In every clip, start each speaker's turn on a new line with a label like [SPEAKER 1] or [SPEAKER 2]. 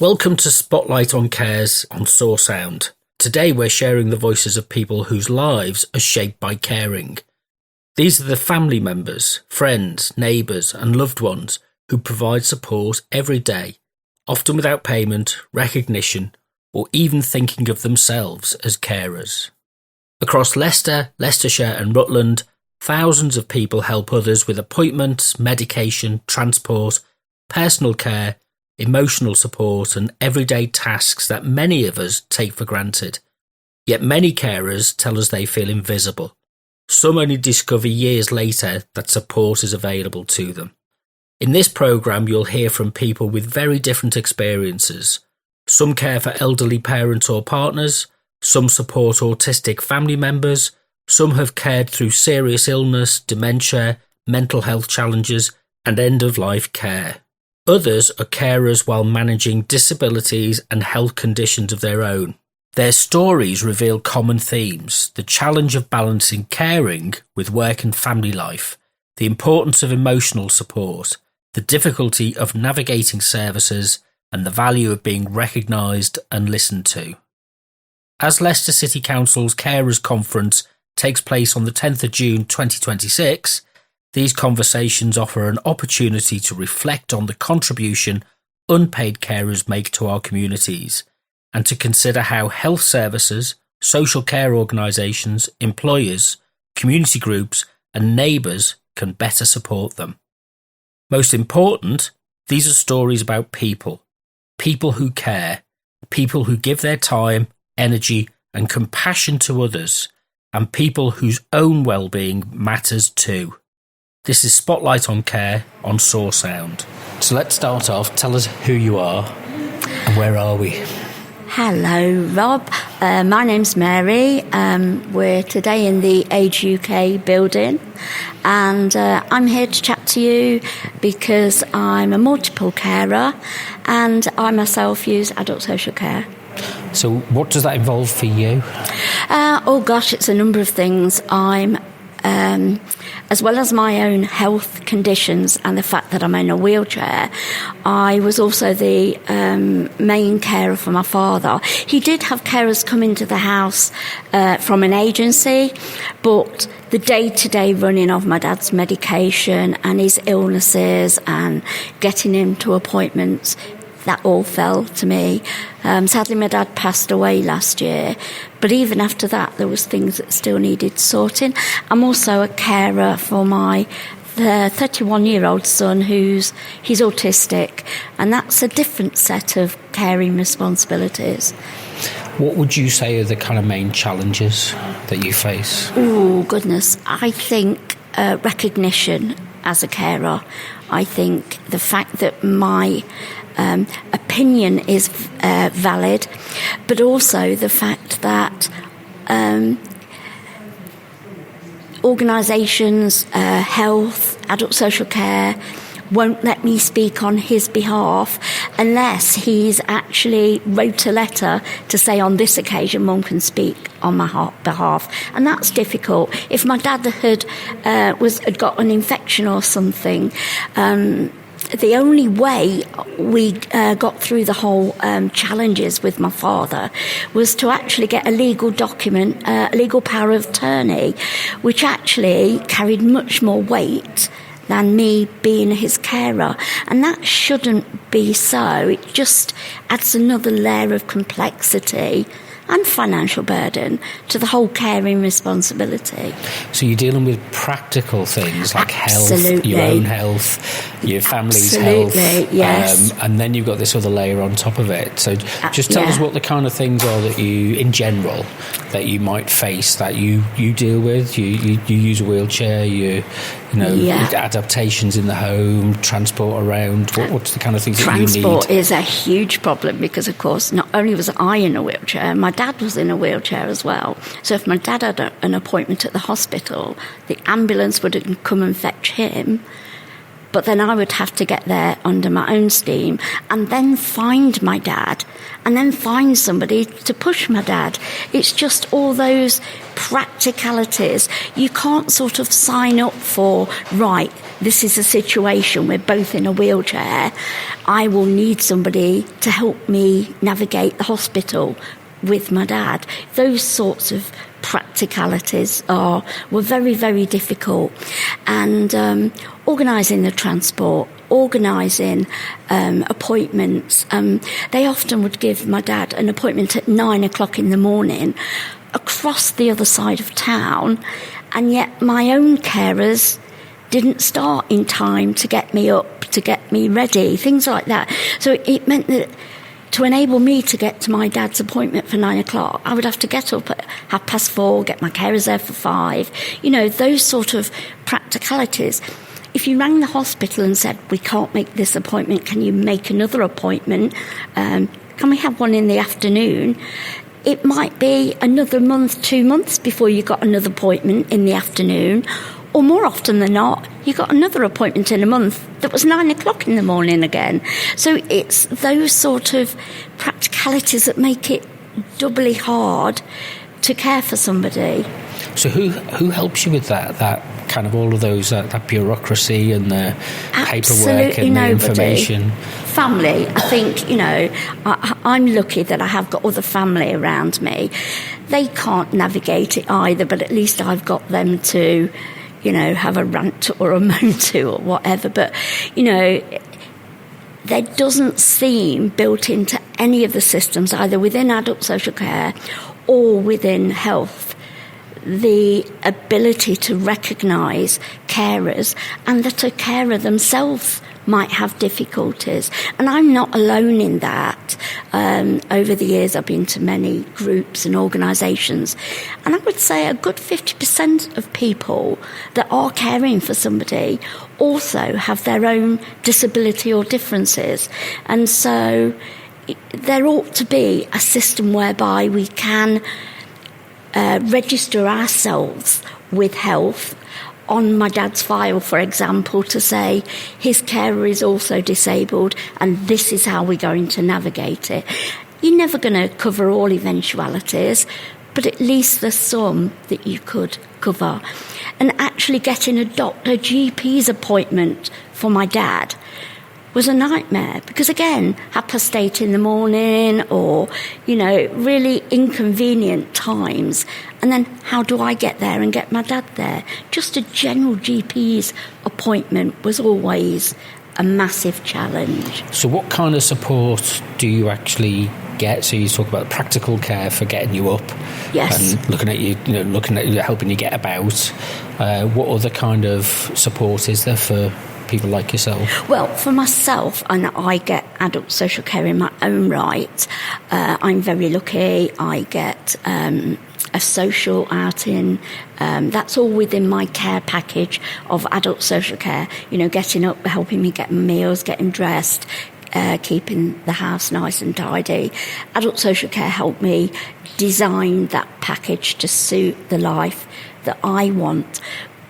[SPEAKER 1] Welcome to Spotlight on Cares on Soar Sound. Today we're sharing the voices of people whose lives are shaped by caring. These are the family members, friends, neighbours and loved ones who provide support every day, often without payment, recognition or even thinking of themselves as carers. Across Leicester, Leicestershire and Rutland, thousands of people help others with appointments, medication, transport, personal care, emotional support and everyday tasks that many of us take for granted. Yet many carers tell us they feel invisible. Some only discover years later that support is available to them. In this programme, you'll hear from people with very different experiences. Some care for elderly parents or partners, some support autistic family members, some have cared through serious illness, dementia, mental health challenges and end-of-life care. Others are carers while managing disabilities and health conditions of their own. Their stories reveal common themes: the challenge of balancing caring with work and family life, the importance of emotional support, the difficulty of navigating services, and the value of being recognised and listened to. As Leicester City Council's Carers Conference takes place on the 10th of June 2026, these conversations offer an opportunity to reflect on the contribution unpaid carers make to our communities and to consider how health services, social care organisations, employers, community groups and neighbours can better support them. Most important, these are stories about people who care, people who give their time, energy and compassion to others, and people whose own well-being matters too. This is Spotlight on Care on Soar Sound. So let's start off. Tell us who you are and where are we?
[SPEAKER 2] Hello, Rob. My name's Mary. We're today in the Age UK building, and I'm here to chat to you because I'm a multiple carer and I myself use adult social care.
[SPEAKER 1] So what does that involve for you?
[SPEAKER 2] It's a number of things. I'm as well as my own health conditions and the fact that I'm in a wheelchair, I was also the main carer for my father. He did have carers come into the house from an agency, but the day-to-day running of my dad's medication and his illnesses and getting him to appointments, that all fell to me. Sadly, my dad passed away last year, but even after that, there was things that still needed sorting. I'm also a carer for my 31-year-old son he's autistic, and that's a different set of caring responsibilities.
[SPEAKER 1] What would you say are the kind of main challenges that you face?
[SPEAKER 2] Oh, goodness. I think recognition as a carer. I think the fact that my opinion is valid, but also the fact that organisations, health, adult social care won't let me speak on his behalf unless he's actually wrote a letter to say on this occasion Mum can speak on my behalf, and that's difficult. If my dad had got an infection or something, the only way we got through the whole challenges with my father was to actually get a legal document, a legal power of attorney, which actually carried much more weight than me being his carer. And that shouldn't be so. It just adds another layer of complexity and financial burden to the whole caring responsibility.
[SPEAKER 1] So you're dealing with practical things like
[SPEAKER 2] Absolutely.
[SPEAKER 1] Health, your own health, your family's
[SPEAKER 2] Absolutely,
[SPEAKER 1] health,
[SPEAKER 2] yes.
[SPEAKER 1] And then you've got this other layer on top of it. So just tell us what the kind of things are that you, in general, that you might face, that you deal with. You use a wheelchair, adaptations in the home, transport around. What's the kind of things that you need?
[SPEAKER 2] Transport is a huge problem because, of course, not only was I in a wheelchair, my dad was in a wheelchair as well. So if my dad had an appointment at the hospital, the ambulance would come and fetch him. But then I would have to get there under my own steam and then find my dad and then find somebody to push my dad. It's just all those practicalities. You can't sort of sign up for, right, this is a situation, we're both in a wheelchair, I will need somebody to help me navigate the hospital with my dad. Those sorts of practicalities were very, very difficult. And organising the transport, organising appointments. They often would give my dad an appointment at 9 o'clock in the morning across the other side of town, and yet my own carers didn't start in time to get me up, to get me ready, things like that. So it meant that to enable me to get to my dad's appointment for 9 o'clock, I would have to get up at 4:30, get my carers there for 5. You know, those sort of practicalities. If you rang the hospital and said, we can't make this appointment, can you make another appointment? Can we have one in the afternoon? It might be another month, 2 months before you got another appointment in the afternoon. Or more often than not, you got another appointment in a month that was 9 o'clock in the morning again. So it's those sort of practicalities that make it doubly hard to care for somebody.
[SPEAKER 1] So who helps you with that kind of all of those, that bureaucracy and the paperwork and the information?
[SPEAKER 2] Family. I think, I'm lucky that I have got other family around me. They can't navigate it either, but at least I've got them to have a rant or a moan to or whatever. But, there doesn't seem built into any of the systems, either within adult social care or within health, the ability to recognise carers and that a carer themselves might have difficulties. And I'm not alone in that. Over the years, I've been to many groups and organisations, and I would say a good 50% of people that are caring for somebody also have their own disability or differences. And so there ought to be a system whereby we can register ourselves with health on my dad's file, for example, to say his carer is also disabled and this is how we're going to navigate it. You're never going to cover all eventualities, but at least there's some that you could cover. And actually getting a GP's appointment for my dad was a nightmare because, again, 8:30 in the morning or, really inconvenient times. And then how do I get there and get my dad there? Just a general GP's appointment was always a massive challenge.
[SPEAKER 1] So what kind of support do you actually get? So you talk about practical care for getting you up.
[SPEAKER 2] Yes.
[SPEAKER 1] And looking at you, helping you get about. What other kind of support is there for people like yourself?
[SPEAKER 2] Well, for myself, and I get adult social care in my own right. I'm very lucky. I get a social outing. That's all within my care package of adult social care. Getting up, helping me get meals, getting dressed, keeping the house nice and tidy. Adult social care helped me design that package to suit the life that I want.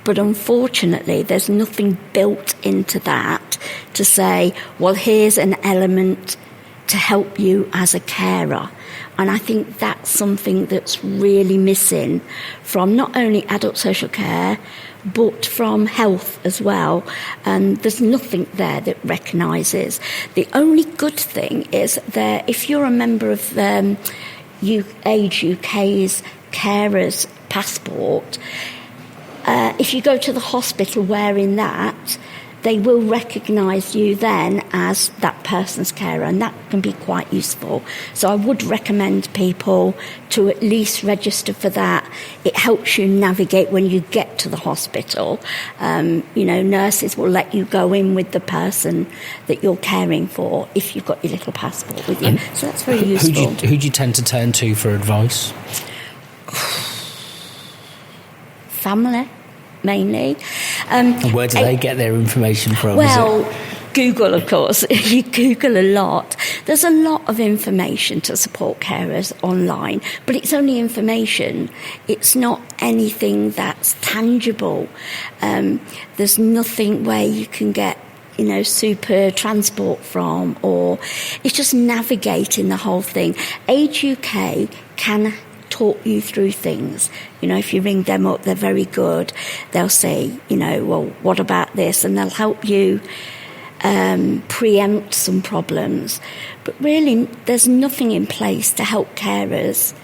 [SPEAKER 2] But unfortunately, there's nothing built into that to say, well, here's an element to help you as a carer. And I think that's something that's really missing from not only adult social care, but from health as well. And there's nothing there that recognises. The only good thing is that if you're a member of Age UK's carers passport, if you go to the hospital wearing that, they will recognise you then as that person's carer, and that can be quite useful. So I would recommend people to at least register for that. It helps you navigate when you get to the hospital. Nurses will let you go in with the person that you're caring for if you've got your little passport with you. And so that's very useful.
[SPEAKER 1] Who do you tend to turn to for advice?
[SPEAKER 2] Family, mainly.
[SPEAKER 1] And where do they get their information from?
[SPEAKER 2] Well, Google, of course. You Google a lot. There's a lot of information to support carers online, but it's only information. It's not anything that's tangible. There's nothing where you can get super transport from, or it's just navigating the whole thing. Age UK can talk you through things. If you ring them up, they're very good. They'll say, well, what about this? And they'll help you preempt some problems. But really, there's nothing in place to help carers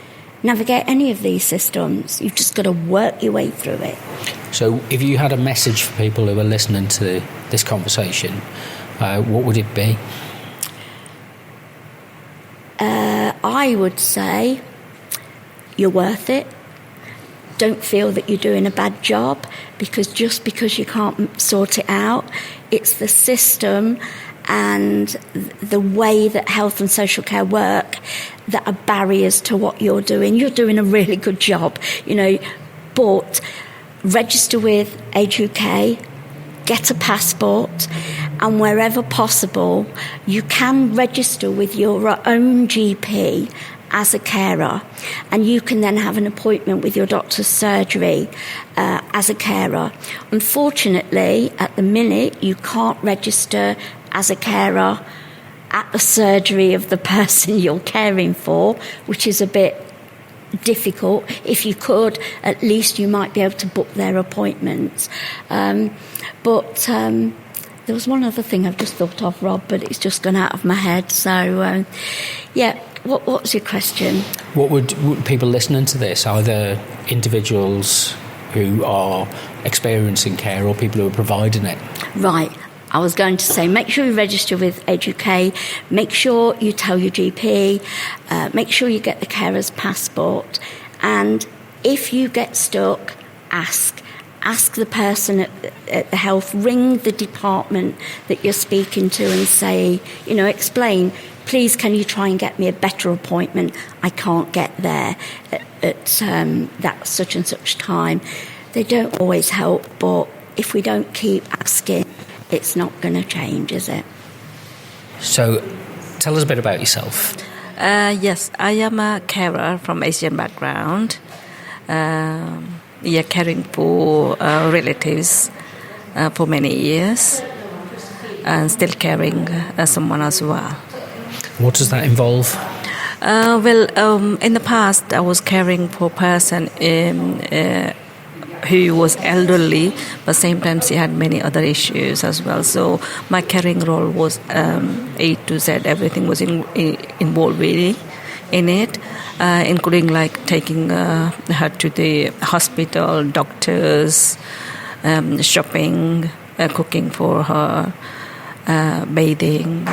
[SPEAKER 2] navigate any of these systems. You've just got to work your way through it.
[SPEAKER 1] So if you had a message for people who are listening to this conversation, what would it be?
[SPEAKER 2] I would say you're worth it. Don't feel that you're doing a bad job just because you can't sort it out. It's the system and the way that health and social care work that are barriers to what you're doing. You're doing a really good job, but register with Age UK, get a passport, and wherever possible, you can register with your own GP as a carer, and you can then have an appointment with your doctor's surgery as a carer. Unfortunately, at the minute, you can't register as a carer at the surgery of the person you're caring for, which is a bit difficult. If you could, at least you might be able to book their appointments. But there was one other thing I've just thought of, Rob, but it's just gone out of my head. So, what's your question?
[SPEAKER 1] What would people listening to this, either individuals who are experiencing care or people who are providing it?
[SPEAKER 2] Right. I was going to say, make sure you register with Age UK, make sure you tell your GP, make sure you get the carer's passport, and if you get stuck, ask the person at the health, ring the department that you're speaking to and say, explain, please can you try and get me a better appointment? I can't get there at that such and such time. They don't always help, but if we don't keep asking, it's not going to change, is it?
[SPEAKER 1] So, tell us a bit about yourself.
[SPEAKER 3] Yes, I am a carer from Asian background. Caring for relatives for many years, and still caring someone as well.
[SPEAKER 1] What does that involve?
[SPEAKER 3] In the past, I was caring for a person who was elderly, but same time she had many other issues as well. So my caring role was A to Z. Everything was involved really in it, including like taking her to the hospital, doctors, shopping, cooking for her, bathing.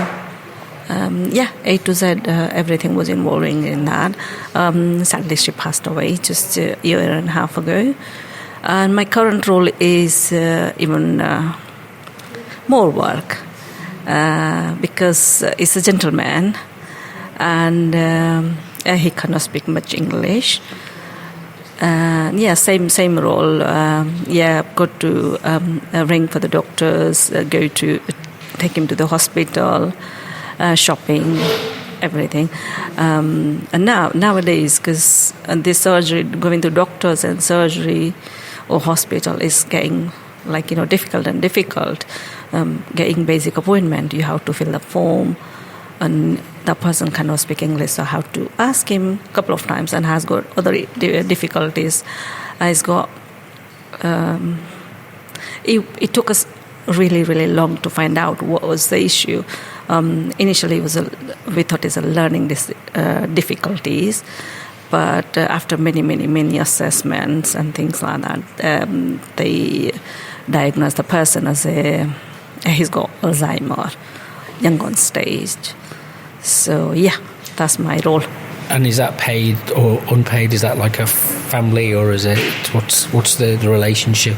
[SPEAKER 3] A to Z, everything was involving in that. Sadly, she passed away just a year and a half ago. And my current role is even more work because he's a gentleman and he cannot speak much English. Same role. Got to ring for the doctors, go to take him to the hospital, shopping, everything. And nowadays, because this surgery, going to doctors and surgery or hospital is getting difficult. Getting basic appointment, you have to fill the form, and the person cannot speak English, so I have to ask him a couple of times, and has got other difficulties. It took us really, really long to find out what was the issue. Initially, we thought it's a learning difficulties, but after many assessments and things like that, they diagnosed the person as he's got Alzheimer, young on stage. So that's my role.
[SPEAKER 1] And is that paid or unpaid? Is that like a family, or is it what's the relationship?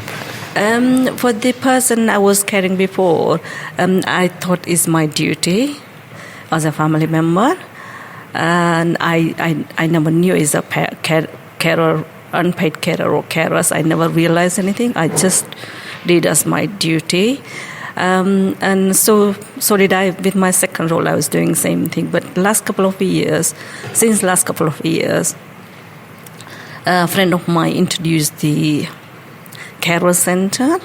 [SPEAKER 3] For the person I was caring before, I thought it's my duty as a family member, and I never knew it's a carer, unpaid carer or carers. I never realized anything. I just did as my duty. And so did I with my second role. I was doing the same thing. But since last couple of years, a friend of mine introduced the carer center.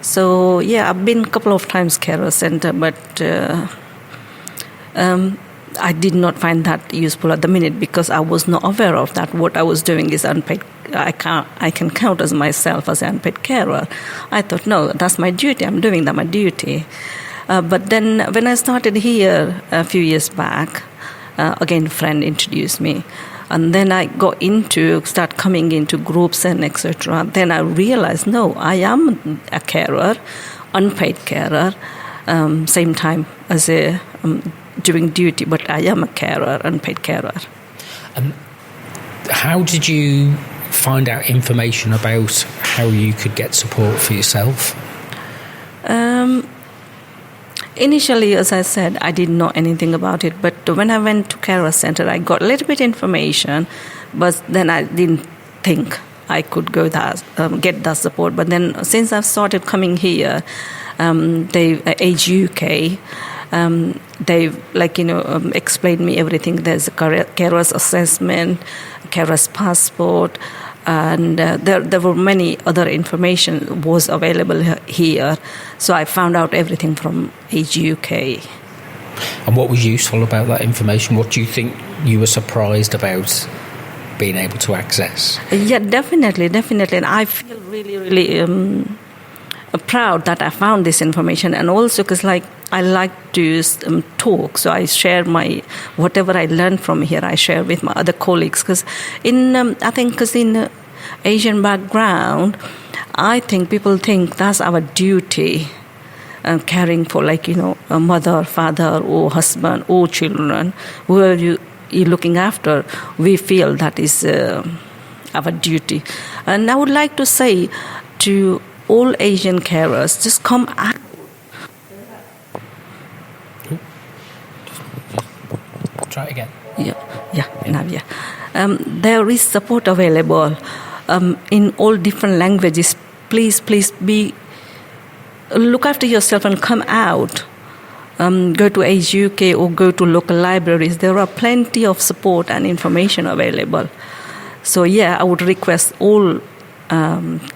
[SPEAKER 3] So yeah, I've been a couple of times carer center, but I did not find that useful at the minute because I was not aware of that. What I was doing is unpaid. I can count as myself as an unpaid carer. I thought, no, that's my duty. I'm doing that my duty. But then when I started here a few years back, again, a friend introduced me. And then I start coming into groups and etc. Then I realized, no, I am a carer, unpaid carer, same time as a doing duty, but I am a carer, unpaid carer.
[SPEAKER 1] How did you find out information about how you could get support for yourself?
[SPEAKER 3] Initially, as I said, I didn't know anything about it, but when I went to carer center, I got a little bit information, but then I didn't think I could go get that support. But then since I've started coming here, Age UK, they've explained me everything. There's a carer's assessment, carer's passport, and there were many other information was available here. So I found out everything from Age UK.
[SPEAKER 1] And what was useful about that information? What do you think you were surprised about being able to access?
[SPEAKER 3] Yeah, definitely. And I feel really, really proud that I found this information, and also because I like to talk, so I share whatever I learned from here. I share with my other colleagues because in Asian background, I think people think that's our duty, caring for a mother, father, or husband, or children, whoever you're looking after. We feel that is our duty, and I would like to say to all Asian carers, just come out.
[SPEAKER 1] Try it again.
[SPEAKER 3] There is support available in all different languages. Please look after yourself and come out. Go to Age UK or go to local libraries. There are plenty of support and information available. So yeah, I would request all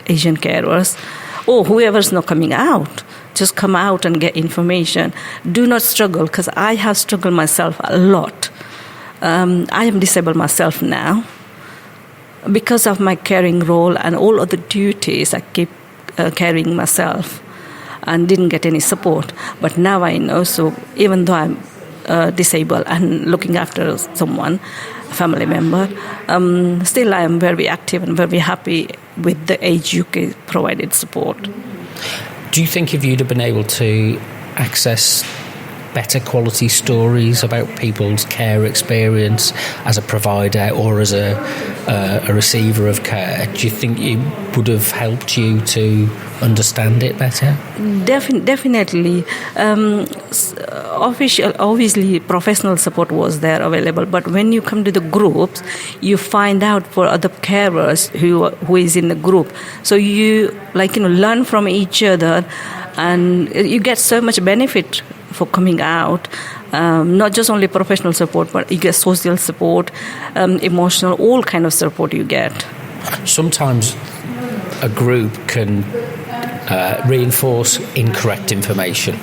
[SPEAKER 3] Asian carers, or whoever's not coming out, just come out and get information. Do not struggle, because I have struggled myself a lot. I am disabled myself now. Because of my caring role and all other duties, I keep carrying myself and didn't get any support. But now I know, so even though I'm disabled and looking after someone, a family member, still I am very active and very happy with the Age UK provided support.
[SPEAKER 1] Do you think if you'd have been able to access better quality stories about people's care experience as a provider or as a receiver of care, do you think it would have helped you to understand it better?
[SPEAKER 3] Definitely. Obviously, professional support was there available, but when you come to the groups, you find out for other carers who is in the group. So you learn from each other, and you get so much benefit for coming out. Not just only professional support, but you get social support, emotional, all kind of support you get. Sometimes
[SPEAKER 1] a group can reinforce incorrect information,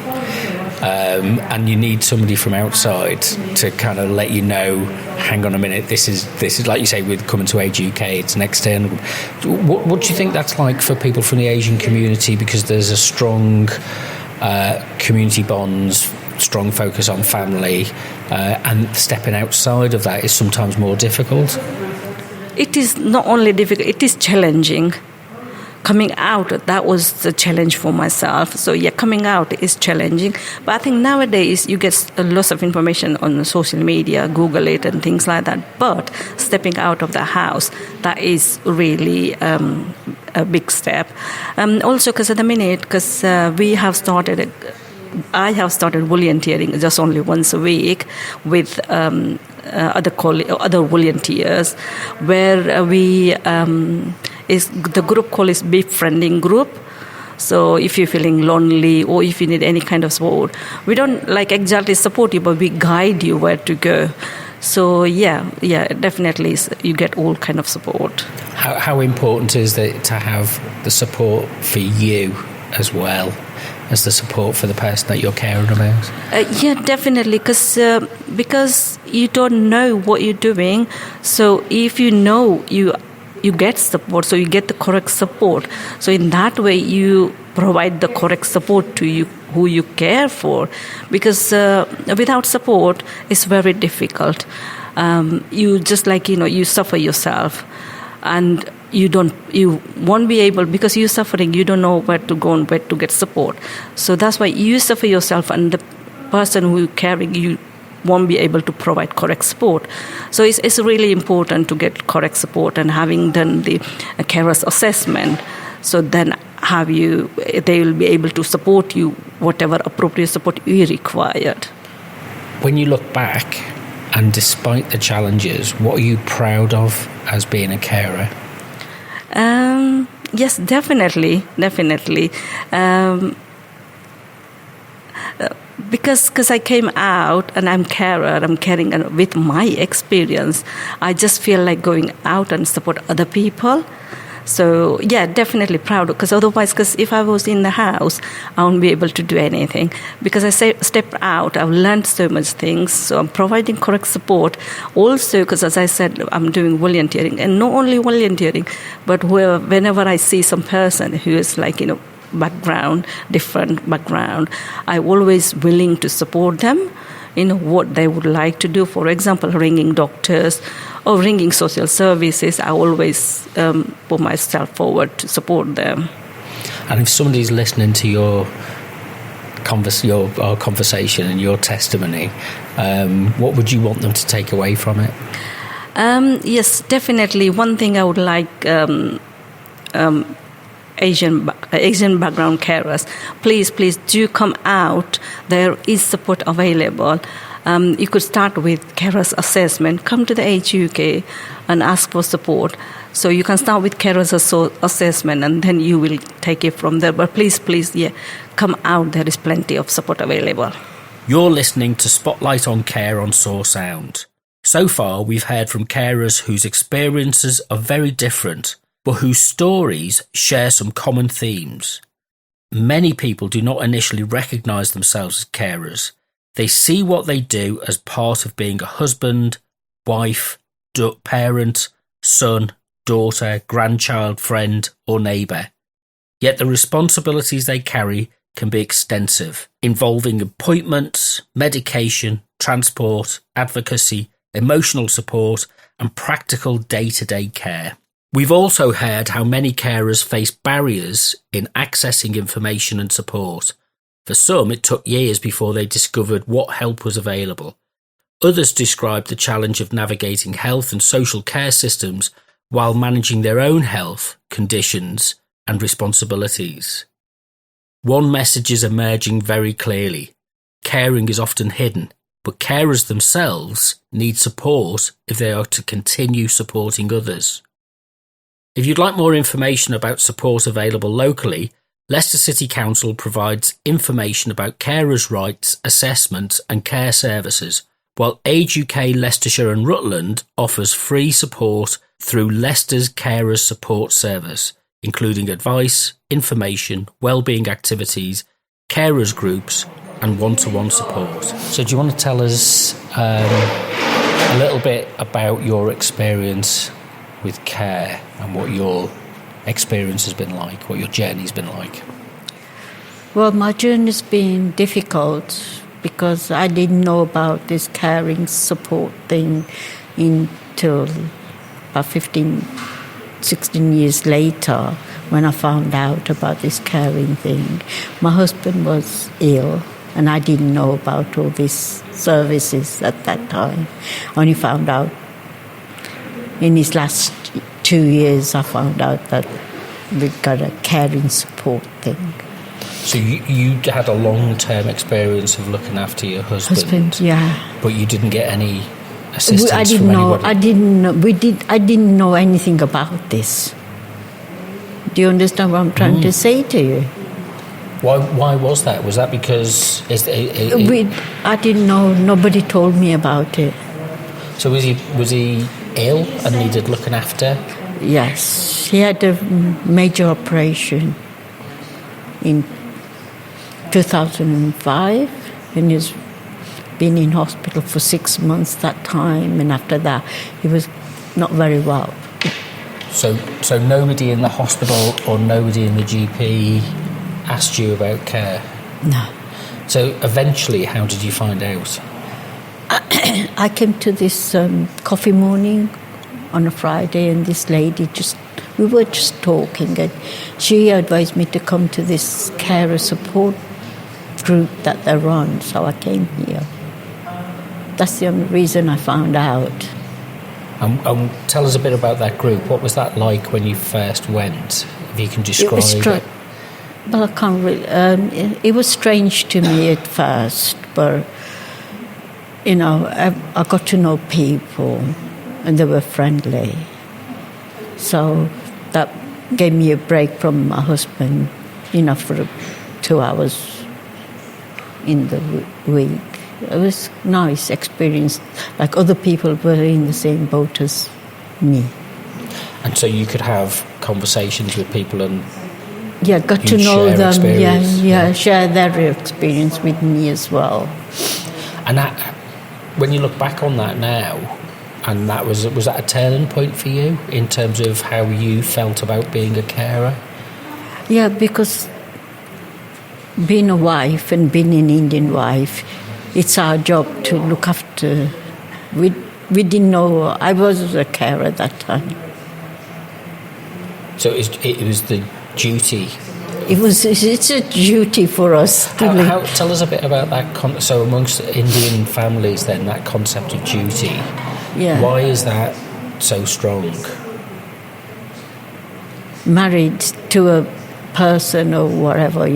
[SPEAKER 1] and you need somebody from outside to kind of let you know, hang on a minute, this is like you say with coming to Age UK, it's an external. What do you think that's like for people from the Asian community, because there's a strong community bonds, strong focus on family, and stepping outside of that is sometimes more difficult?
[SPEAKER 3] It is not only difficult, it is challenging. Coming out, that was the challenge for myself. So yeah, coming out is challenging. But I think nowadays you get lots of information on social media, Google it and things like that. But stepping out of the house, that is really a big step. Also, because at the minute, because I have started volunteering just only once a week with other volunteers, where we the group called is befriending group. So if you're feeling lonely or if you need any kind of support, we don't exactly support you, but we guide you where to go. So yeah, definitely you get all kind of support.
[SPEAKER 1] How important is it to have the support for you as well as the support for the person that you're caring about?
[SPEAKER 3] Yeah, definitely, because you don't know what you're doing. So if you know, you get support, so you get the correct support. So in that way, you provide the correct support to you who you care for, because without support, it's very difficult. You just you suffer yourself, and you won't be able, because you're suffering, you don't know where to go and where to get support. So that's why you suffer yourself, and the person who you're caring, you won't be able to provide correct support. So it's really important to get correct support, and having done the carer's assessment, so then they will be able to support you, whatever appropriate support you required.
[SPEAKER 1] When you look back, and despite the challenges, what are you proud of as being a carer?
[SPEAKER 3] Yes, definitely. Because I came out and I'm carer, I'm caring, and with my experience, I just feel like going out and support other people. So yeah, definitely proud, because if I was in the house, I won't be able to do anything. Because I stepped out, I've learned so much things. So I'm providing correct support. Also, because as I said, I'm doing volunteering, and not only volunteering, but whenever I see some person who is different background, I'm always willing to support them in what they would like to do. For example, ringing doctors or ringing social services, I always put myself forward to support them.
[SPEAKER 1] And if somebody's listening to your conversation and your testimony, what would you want them to take away from it?
[SPEAKER 3] Yes, definitely. One thing I would like Asian background carers, please do come out. There is support available. You could start with carers assessment. Come to the Age UK and ask for support. So you can start with carers assessment, and then you will take it from there. But please, come out. There is plenty of support available.
[SPEAKER 1] You're listening to Spotlight on Care on Soar Sound. So far, we've heard from carers whose experiences are very different, but whose stories share some common themes. Many people do not initially recognise themselves as carers. They see what they do as part of being a husband, wife, parent, son, daughter, grandchild, friend, or neighbour. Yet the responsibilities they carry can be extensive, involving appointments, medication, transport, advocacy, emotional support, and practical day-to-day care. We've also heard how many carers face barriers in accessing information and support. For some, it took years before they discovered what help was available. Others described the challenge of navigating health and social care systems while managing their own health, conditions, and responsibilities. One message is emerging very clearly. Caring is often hidden, but carers themselves need support if they are to continue supporting others. If you'd like more information about support available locally, Leicester City Council provides information about carers' rights, assessment and care services, while Age UK Leicestershire and Rutland offers free support through Leicester's Carers Support Service, including advice, information, wellbeing activities, carers groups and one-to-one support. So do you want to tell us a little bit about your experience with care and what your experience has been like, what your journey's been like?
[SPEAKER 4] Well, my journey's been difficult because I didn't know about this caring support thing until about 16 years later when I found out about this caring thing. My husband was ill and I didn't know about all these services at that time. I only found out in his last 2 years, I found out that we've got a caring support thing.
[SPEAKER 1] So you had a long-term experience of looking after your husband?
[SPEAKER 4] Yeah.
[SPEAKER 1] But you didn't get any assistance
[SPEAKER 4] I didn't
[SPEAKER 1] from
[SPEAKER 4] know.
[SPEAKER 1] anybody?
[SPEAKER 4] I didn't know anything about this. Do you understand what I'm trying to say to you?
[SPEAKER 1] Why was that? Was that because
[SPEAKER 4] I didn't know. Nobody told me about it.
[SPEAKER 1] So was he ill and needed looking after?
[SPEAKER 4] Yes, he had a major operation in 2005, and he's been in hospital for 6 months that time, and after that he was not very well.
[SPEAKER 1] So nobody in the hospital or nobody in the GP asked you about care?
[SPEAKER 4] No.
[SPEAKER 1] So eventually, how did you find out?
[SPEAKER 4] I came to this coffee morning on a Friday, and this lady we were just talking, and she advised me to come to this carer support group that they run, so I came here. That's the only reason I found out.
[SPEAKER 1] Tell us a bit about that group. What was that like when you first went? If you can describe it.
[SPEAKER 4] Well, I can't really. It was strange to me at first, but I got to know people, and they were friendly. So that gave me a break from my husband, for 2 hours in the week. It was a nice experience. Like other people were in the same boat as me.
[SPEAKER 1] And so you could have conversations with people and
[SPEAKER 4] got to know them.
[SPEAKER 1] Experience.
[SPEAKER 4] Share their experience with me as well.
[SPEAKER 1] And that, when you look back on that now, and was that a turning point for you in terms of how you felt about being a carer?
[SPEAKER 4] Yeah, because being a wife and being an Indian wife, it's our job to look after. We didn't know I was a carer at that time.
[SPEAKER 1] So it was the duty.
[SPEAKER 4] It's a duty for us to live.
[SPEAKER 1] Tell us a bit about that. So amongst Indian families, then, that concept of duty.
[SPEAKER 4] Yeah.
[SPEAKER 1] Why is that so strong?
[SPEAKER 4] Married to a person or whatever,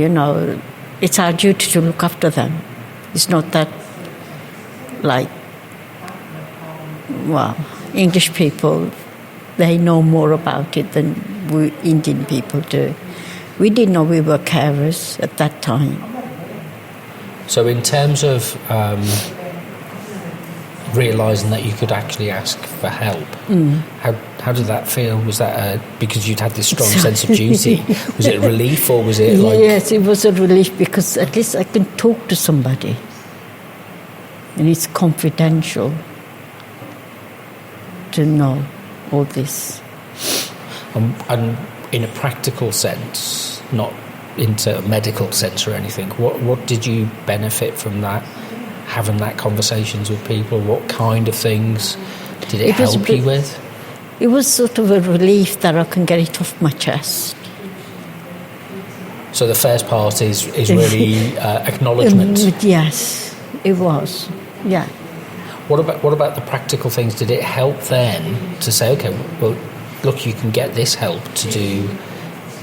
[SPEAKER 4] it's our duty to look after them. It's not that, English people, they know more about it than we Indian people do. We didn't know we were carers at that time.
[SPEAKER 1] So in terms of realising that you could actually ask for help, how did that feel? Was that because you'd had this strong sense of duty? Was it a relief, or was it like...
[SPEAKER 4] Yes, it was a relief, because at least I can talk to somebody. And it's confidential to know all this.
[SPEAKER 1] And in a practical sense, not into a medical sense or anything, what did you benefit from that, having that conversations with people? What kind of things did it help you with?
[SPEAKER 4] It was sort of a relief that I can get it off my chest.
[SPEAKER 1] So the first part is really acknowledgement.
[SPEAKER 4] Yes, it was. Yeah.
[SPEAKER 1] What about the practical things? Did it help then to say, okay, well, look, you can get this help to do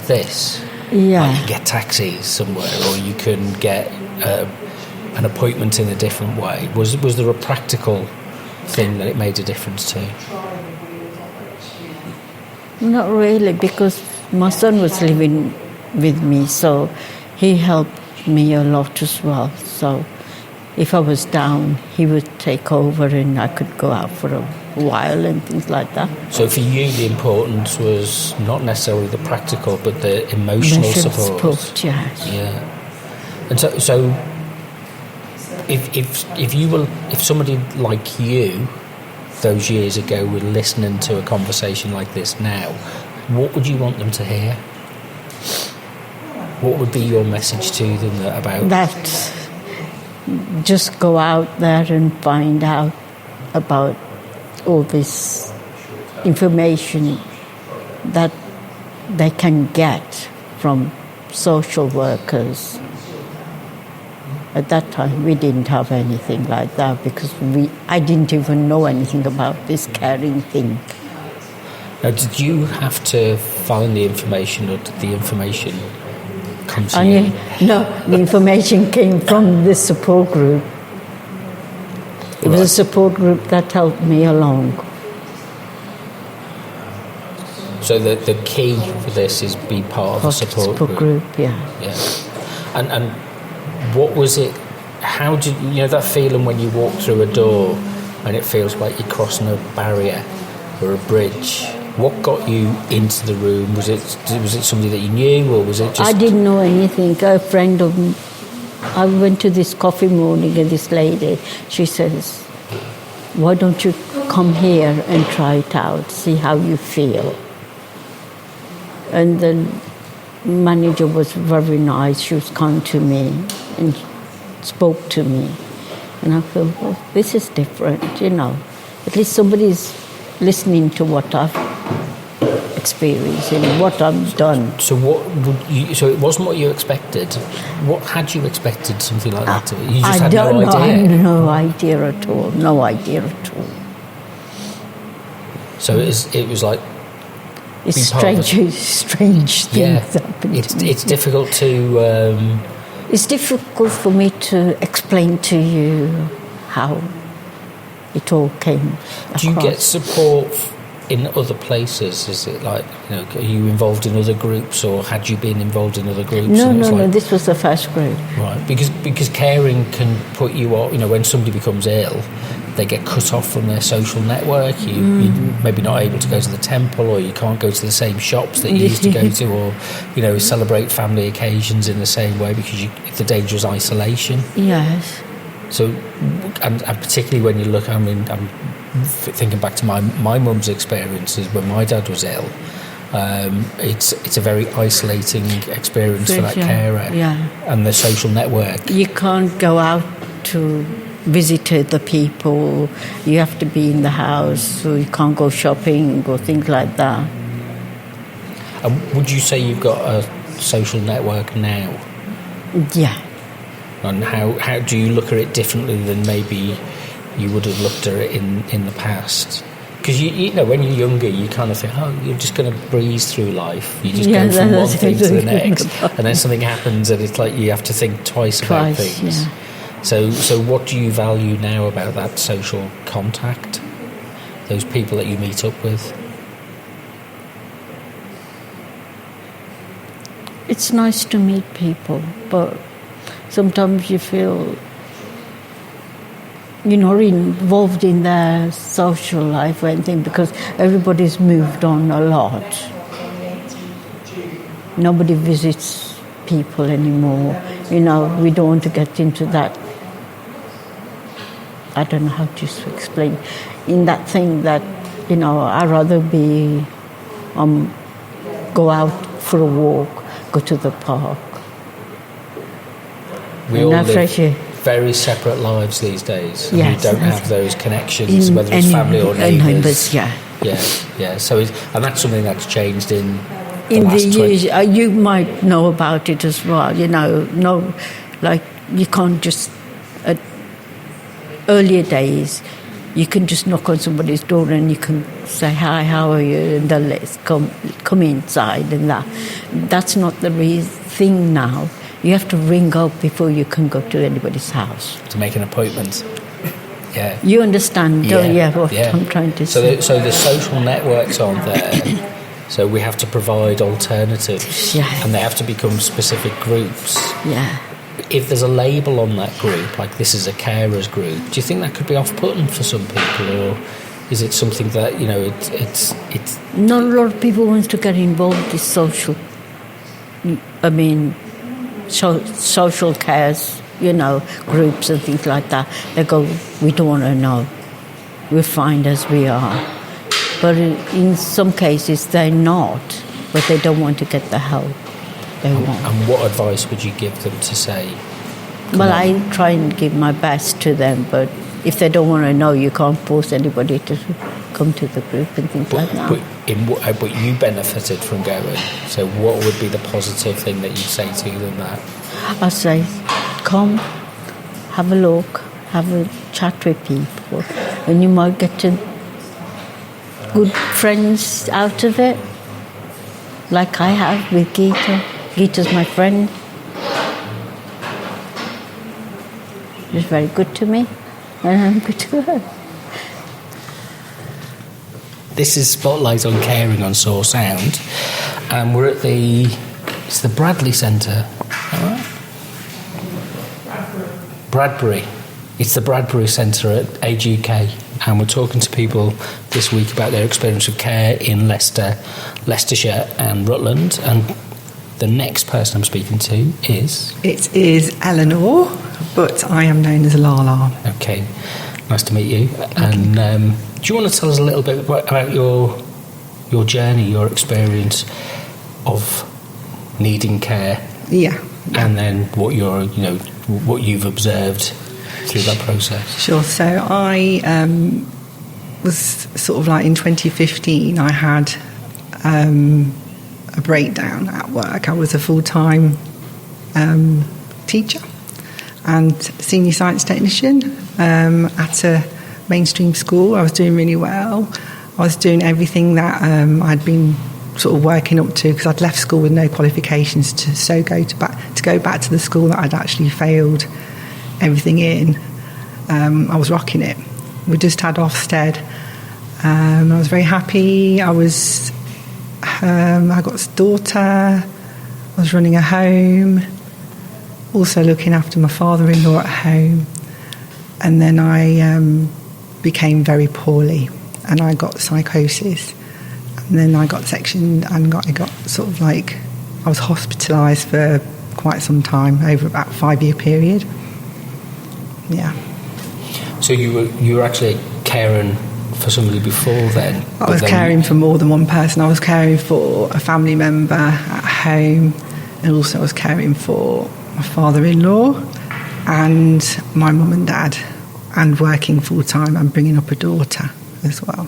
[SPEAKER 1] this?
[SPEAKER 4] Yeah.
[SPEAKER 1] Like you can get taxis somewhere, or you can get an appointment in a different way. Was there a practical thing that it made a difference to?
[SPEAKER 4] Not really, because my son was living with me, so he helped me a lot as well. So if I was down, he would take over and I could go out for a while and things like that.
[SPEAKER 1] So for you, the importance was not necessarily the practical, but the emotional support.
[SPEAKER 4] Yes.
[SPEAKER 1] Yeah. And so if somebody like you those years ago were listening to a conversation like this now, what would you want them to hear? What would be your message to them about
[SPEAKER 4] that? Just go out there and find out about all this information that they can get from social workers. At that time, we didn't have anything like that, because I didn't even know anything about this caring thing.
[SPEAKER 1] Now, did you have to find the information, or did the information come to you?
[SPEAKER 4] No, the information came from this support group. It was a support group that helped me along.
[SPEAKER 1] So the key for this is be part of a support
[SPEAKER 4] group. Yeah.
[SPEAKER 1] And what was it? How did that feeling when you walk through a door and it feels like you're crossing a barrier or a bridge? What got you into the room? Was it somebody that you knew, or was it just...
[SPEAKER 4] I didn't know anything. A friend of mine, I went to this coffee morning and this lady, she says, why don't you come here and try it out, see how you feel. And the manager was very nice. She was kind to me and spoke to me. And I thought, well, this is different, At least somebody's listening to what I've experienced and what I've done.
[SPEAKER 1] So so it wasn't what you expected. What had you expected something like that to be? You just had no idea?
[SPEAKER 4] I had no idea at all. No idea at all.
[SPEAKER 1] So it was like...
[SPEAKER 4] It's strange things happen to me.
[SPEAKER 1] It's difficult to...
[SPEAKER 4] It's difficult for me to explain to you how it all came across.
[SPEAKER 1] Do you get support in other places? Is it like, are you involved in other groups, or had you been involved in other groups?
[SPEAKER 4] No, this was the first group.
[SPEAKER 1] Right, because caring can put you off, when somebody becomes ill, they get cut off from their social network. You're maybe not able to go to the temple, or you can't go to the same shops that you used to go to, or, celebrate family occasions in the same way, because it's a dangerous isolation.
[SPEAKER 4] Yes.
[SPEAKER 1] So, and particularly when you look, I'm thinking back to my mum's experiences when my dad was ill. It's a very isolating experience for that carer.
[SPEAKER 4] Yeah.
[SPEAKER 1] And the social network.
[SPEAKER 4] You can't go out to visit the people. You have to be in the house, so you can't go shopping or things like that.
[SPEAKER 1] And would you say you've got a social network now?
[SPEAKER 4] Yeah.
[SPEAKER 1] And how do you look at it differently than maybe you would have looked at it in the past? Because when you're younger, you kind of think, you're just going to breeze through life. You just go from one thing to the next, and then something happens, and it's like you have to think twice about things.
[SPEAKER 4] Yeah.
[SPEAKER 1] So what do you value now about that social contact? Those people that you meet up with?
[SPEAKER 4] It's nice to meet people, but sometimes you feel you're not involved in their social life or anything, because everybody's moved on a lot. Nobody visits people anymore. We don't want to get into that. I don't know how to explain. In that thing that, I'd rather be, go out for a walk, go to the park.
[SPEAKER 1] We all live very separate lives these days. And
[SPEAKER 4] yes,
[SPEAKER 1] you don't have those connections, whether it's family or neighbours. Yeah. So, and that's something that's changed in the last 20
[SPEAKER 4] years. You might know about it as well. You can't just. At earlier days, you can just knock on somebody's door and you can say, hi, how are you? And they'll let's come inside and that. That's not the thing now. You have to ring up before you can go to anybody's house.
[SPEAKER 1] To make an appointment. Yeah.
[SPEAKER 4] You understand, don't you, what I'm trying to say?
[SPEAKER 1] So the social networks aren't there. So we have to provide alternatives.
[SPEAKER 4] Yeah.
[SPEAKER 1] And they have to become specific groups.
[SPEAKER 4] Yeah.
[SPEAKER 1] If there's a label on that group, like this is a carers group, do you think that could be off-putting for some people, or is it something that, it's...
[SPEAKER 4] Not a lot of people want to get involved in social cares, groups and things like that. They go, we don't want to know. We're fine as we are. But in some cases, they're not, but they don't want to get the help they want.
[SPEAKER 1] And what advice would you give them to say?
[SPEAKER 4] Well, I try and give my best to them, but if they don't want to know, you can't force anybody to come to the group and things like that.
[SPEAKER 1] But you benefited from going. So what would be the positive thing that you'd say to them that?
[SPEAKER 4] I say, come, have a look, have a chat with people, and you might get good friends out of it, like I have with Geeta. Geeta's my friend. She's very good to me, and I'm good to her.
[SPEAKER 1] This is Spotlight on Caring on Soar Sound, and we're at it's the Bradley Centre. All right? Bradbury. It's the Bradbury Centre at Age UK, and we're talking to people this week about their experience of care in Leicester, Leicestershire and Rutland. And the next person I'm speaking to is...
[SPEAKER 5] It is Eleanor, but I am known as Lala.
[SPEAKER 1] Okay, nice to meet you. Okay. And do you want to tell us a little bit about your journey, your experience of needing care?
[SPEAKER 5] Yeah.
[SPEAKER 1] And then what you've observed through that process.
[SPEAKER 5] Sure. So I was sort of like in 2015. I had a breakdown at work. I was a full-time teacher and senior science technician at a mainstream school. I was doing really well. I was doing everything that I'd been sort of working up to, because I'd left school with no qualifications to go back to the school that I'd actually failed everything in. I was rocking it. We just had Ofsted. I was very happy. I got a daughter. I was running a home, also looking after my father-in-law at home. And then I became very poorly, and I got psychosis. And then I got sectioned and I got sort of like, I was hospitalised for quite some time, over about a 5-year period. Yeah.
[SPEAKER 1] So you were actually caring for somebody before then?
[SPEAKER 5] I was caring for more than one person. I was caring for a family member at home, and also I was caring for my father-in-law and my mum and dad, and working full-time and bringing up a daughter as well.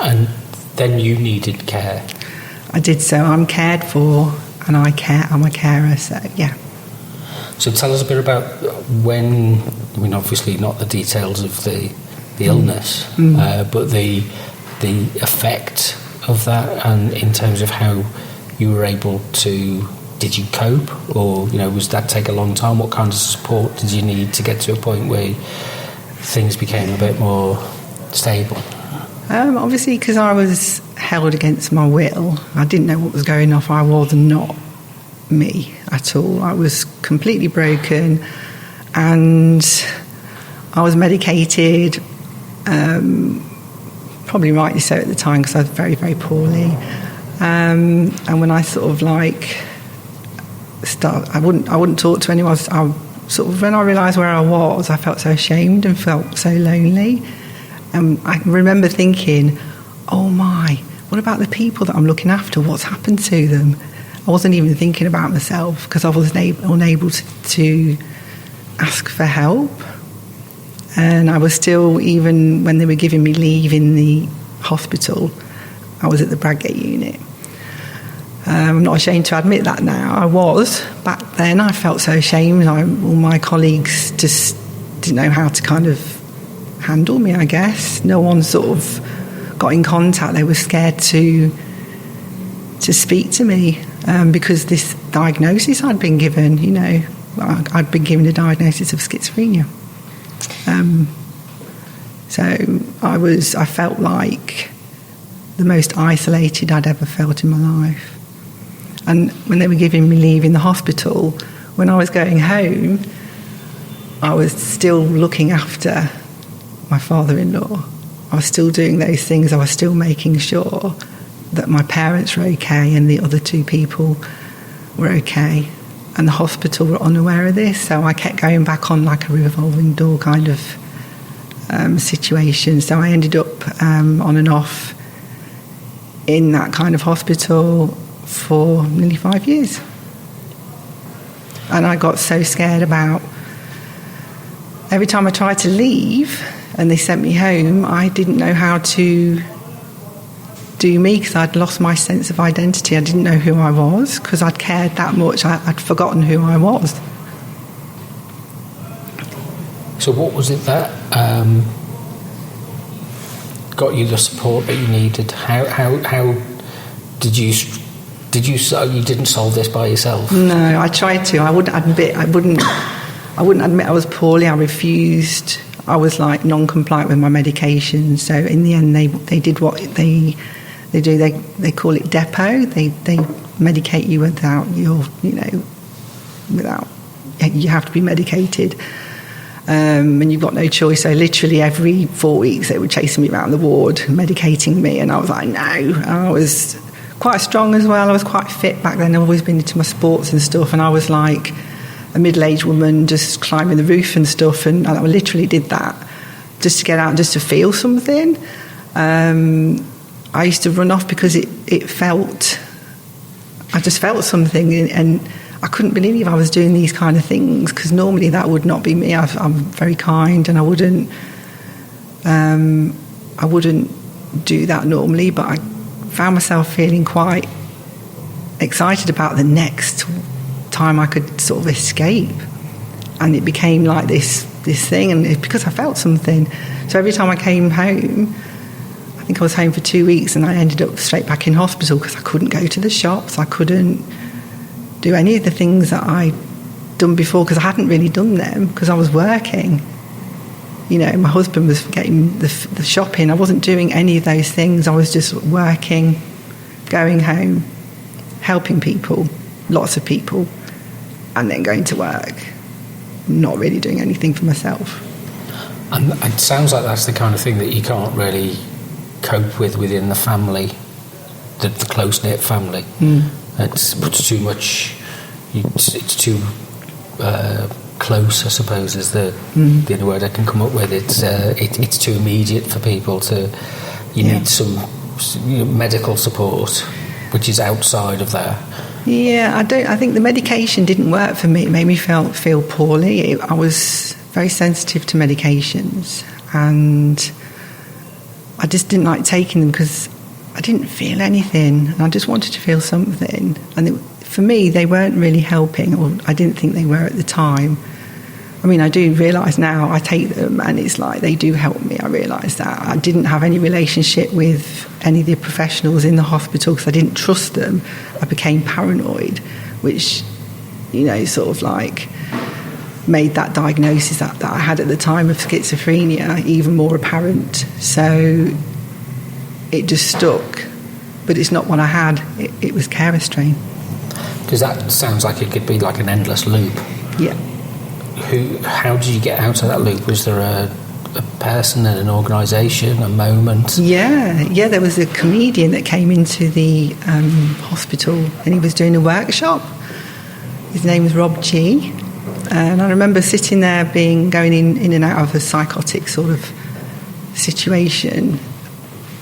[SPEAKER 1] And then you needed care?
[SPEAKER 5] I did. So I'm cared for, and I'm a carer, so yeah.
[SPEAKER 1] So tell us a bit about when, I mean, obviously not the details of the illness, but the effect of that, and in terms of how you were able to, did you cope, or, was that take a long time? What kind of support did you need to get to a point where things became a bit more stable?
[SPEAKER 5] Obviously, because I was held against my will, I didn't know what was going on. I was not me at all. I was completely broken, and I was medicated, probably rightly so at the time, because I was very, very poorly. And when I sort of like I wouldn't talk to anyone. When I realised where I was, I felt so ashamed and felt so lonely. And I remember thinking, oh my, what about the people that I'm looking after? What's happened to them? I wasn't even thinking about myself, because I was unable to ask for help. And I was still, even when they were giving me leave in the hospital, I was at the Bradgate unit. I'm not ashamed to admit that now. I was. Back then I felt so ashamed. All my colleagues just didn't know how to kind of handle me, I guess. No one sort of got in contact. They were scared to speak to me because this diagnosis I'd been given, I'd been given a diagnosis of schizophrenia. So I felt like the most isolated I'd ever felt in my life. And when they were giving me leave in the hospital, when I was going home, I was still looking after my father-in-law. I was still doing those things. I was still making sure that my parents were okay and the other two people were okay. And the hospital were unaware of this, so I kept going back on like a revolving door kind of situation. So I ended up on and off in that kind of hospital for nearly 5 years. And I got so scared about, every time I tried to leave and they sent me home, I didn't know how to do me, because I'd lost my sense of identity. I didn't know who I was, because I'd cared that much. I'd forgotten who I was.
[SPEAKER 1] So what was it that got you the support that you needed? How did you didn't solve this by yourself?
[SPEAKER 5] No, I tried to. I wouldn't admit I was poorly. I refused. I was like non-compliant with my medication. So in the end, they did what they do. They call it depot. They medicate you without you have to be medicated. and you've got no choice. So literally every 4 weeks they were chasing me around the ward, medicating me, and I was like, no. And I was quite strong as well. I was quite fit back then. I've always been into my sports and stuff, and I was like a middle-aged woman just climbing the roof and stuff, and I literally did that just to get out and just to feel something. I used to run off because I just felt something, and I couldn't believe I was doing these kind of things, because normally that would not be me. I'm very kind, and I wouldn't do that normally, but I found myself feeling quite excited about the next time I could sort of escape, and it became like this thing, and it's because I felt something. So every time I came home, I think I was home for 2 weeks, and I ended up straight back in hospital because I couldn't go to the shops, I couldn't do any of the things that I'd done before, because I hadn't really done them because I was working. You know, my husband was getting the shopping. I wasn't doing any of those things. I was just working, going home, helping people, lots of people, and then going to work, not really doing anything for myself.
[SPEAKER 1] And it sounds like that's the kind of thing that you can't really cope with within the family, the close-knit family. It's too much. It's too close, I suppose, is the only word I can come up with. It's too immediate for people to. You need some medical support, which is outside of that.
[SPEAKER 5] Yeah, I think the medication didn't work for me. It made me feel poorly. I was very sensitive to medications, and I just didn't like taking them because I didn't feel anything, and I just wanted to feel something. And for me, they weren't really helping, or I didn't think they were at the time. I mean, I do realise now I take them, and it's like they do help me. I realise that. I didn't have any relationship with any of the professionals in the hospital because I didn't trust them. I became paranoid, which, sort of like made that diagnosis that I had at the time of schizophrenia even more apparent. So it just stuck, but it's not what I had. It was care restraint.
[SPEAKER 1] Because that sounds like it could be like an endless loop.
[SPEAKER 5] Yeah.
[SPEAKER 1] How did you get out of that loop? Was there a person and an organisation, a moment?
[SPEAKER 5] Yeah, there was a comedian that came into the hospital, and he was doing a workshop. His name was Rob G. And I remember sitting there going in and out of a psychotic sort of situation.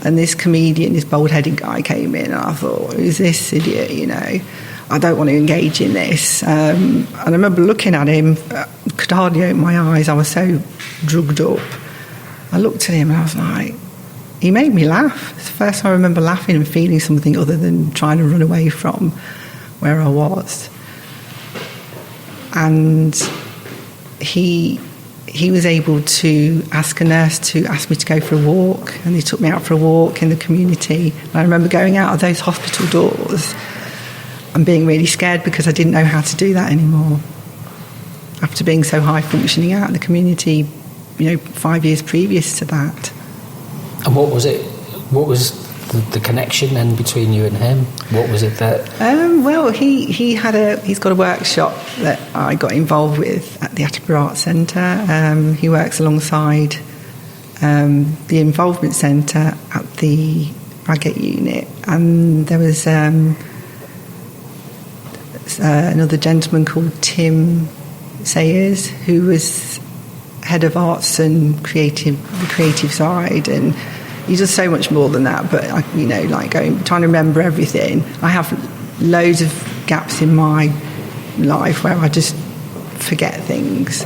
[SPEAKER 5] And this comedian, this bald-headed guy came in, and I thought, who's this idiot, I don't want to engage in this. And I remember looking at him, could hardly open my eyes. I was so drugged up. I looked at him and I was like, he made me laugh. It's the first time I remember laughing and feeling something other than trying to run away from where I was. And he was able to ask a nurse to ask me to go for a walk, and he took me out for a walk in the community. And I remember going out of those hospital doors and being really scared because I didn't know how to do that anymore. After being so high functioning out in the community, 5 years previous to that.
[SPEAKER 1] And what was it? What was the connection then between you and him? What was it that?
[SPEAKER 5] Well, he's got a workshop that I got involved with at the Attleborough Arts Centre. He works alongside the Involvement Centre at the Raggett unit, and there was another gentleman called Tim Sayers, who was head of arts and the creative side, and he does so much more than that. But trying to remember everything. I have loads of gaps in my life where I just forget things.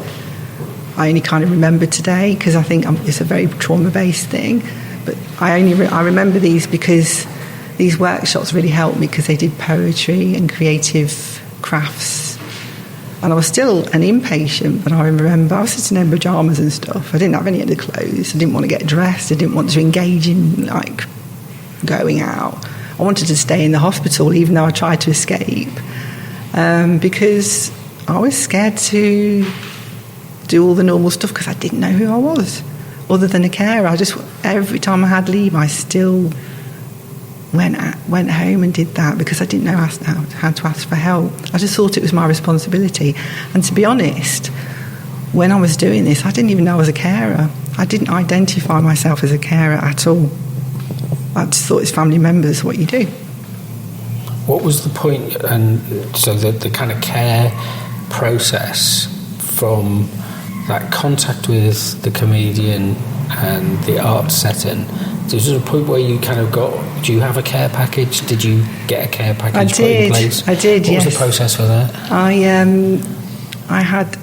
[SPEAKER 5] I only kind of remember today because I think it's a very trauma-based thing. But I remember these because these workshops really helped me, because they did poetry and creative crafts. And I was still an inpatient, but I remember I was sitting in pyjamas and stuff. I didn't have any other clothes. I didn't want to get dressed. I didn't want to engage in, going out. I wanted to stay in the hospital, even though I tried to escape, because I was scared to do all the normal stuff because I didn't know who I was. Other than a carer, every time I had leave, I still went home and did that because I didn't know how to ask for help. I just thought it was my responsibility. And to be honest, when I was doing this, I didn't even know I was a carer. I didn't identify myself as a carer at all. I just thought it's family members, what you do.
[SPEAKER 1] What was the point, and so the kind of care process from that contact with the comedian and the art setting? Was there a point where you kind of got, do you have a care package? Did you get a care package put in place?
[SPEAKER 5] I did,
[SPEAKER 1] What
[SPEAKER 5] yes.
[SPEAKER 1] was the process for that?
[SPEAKER 5] I had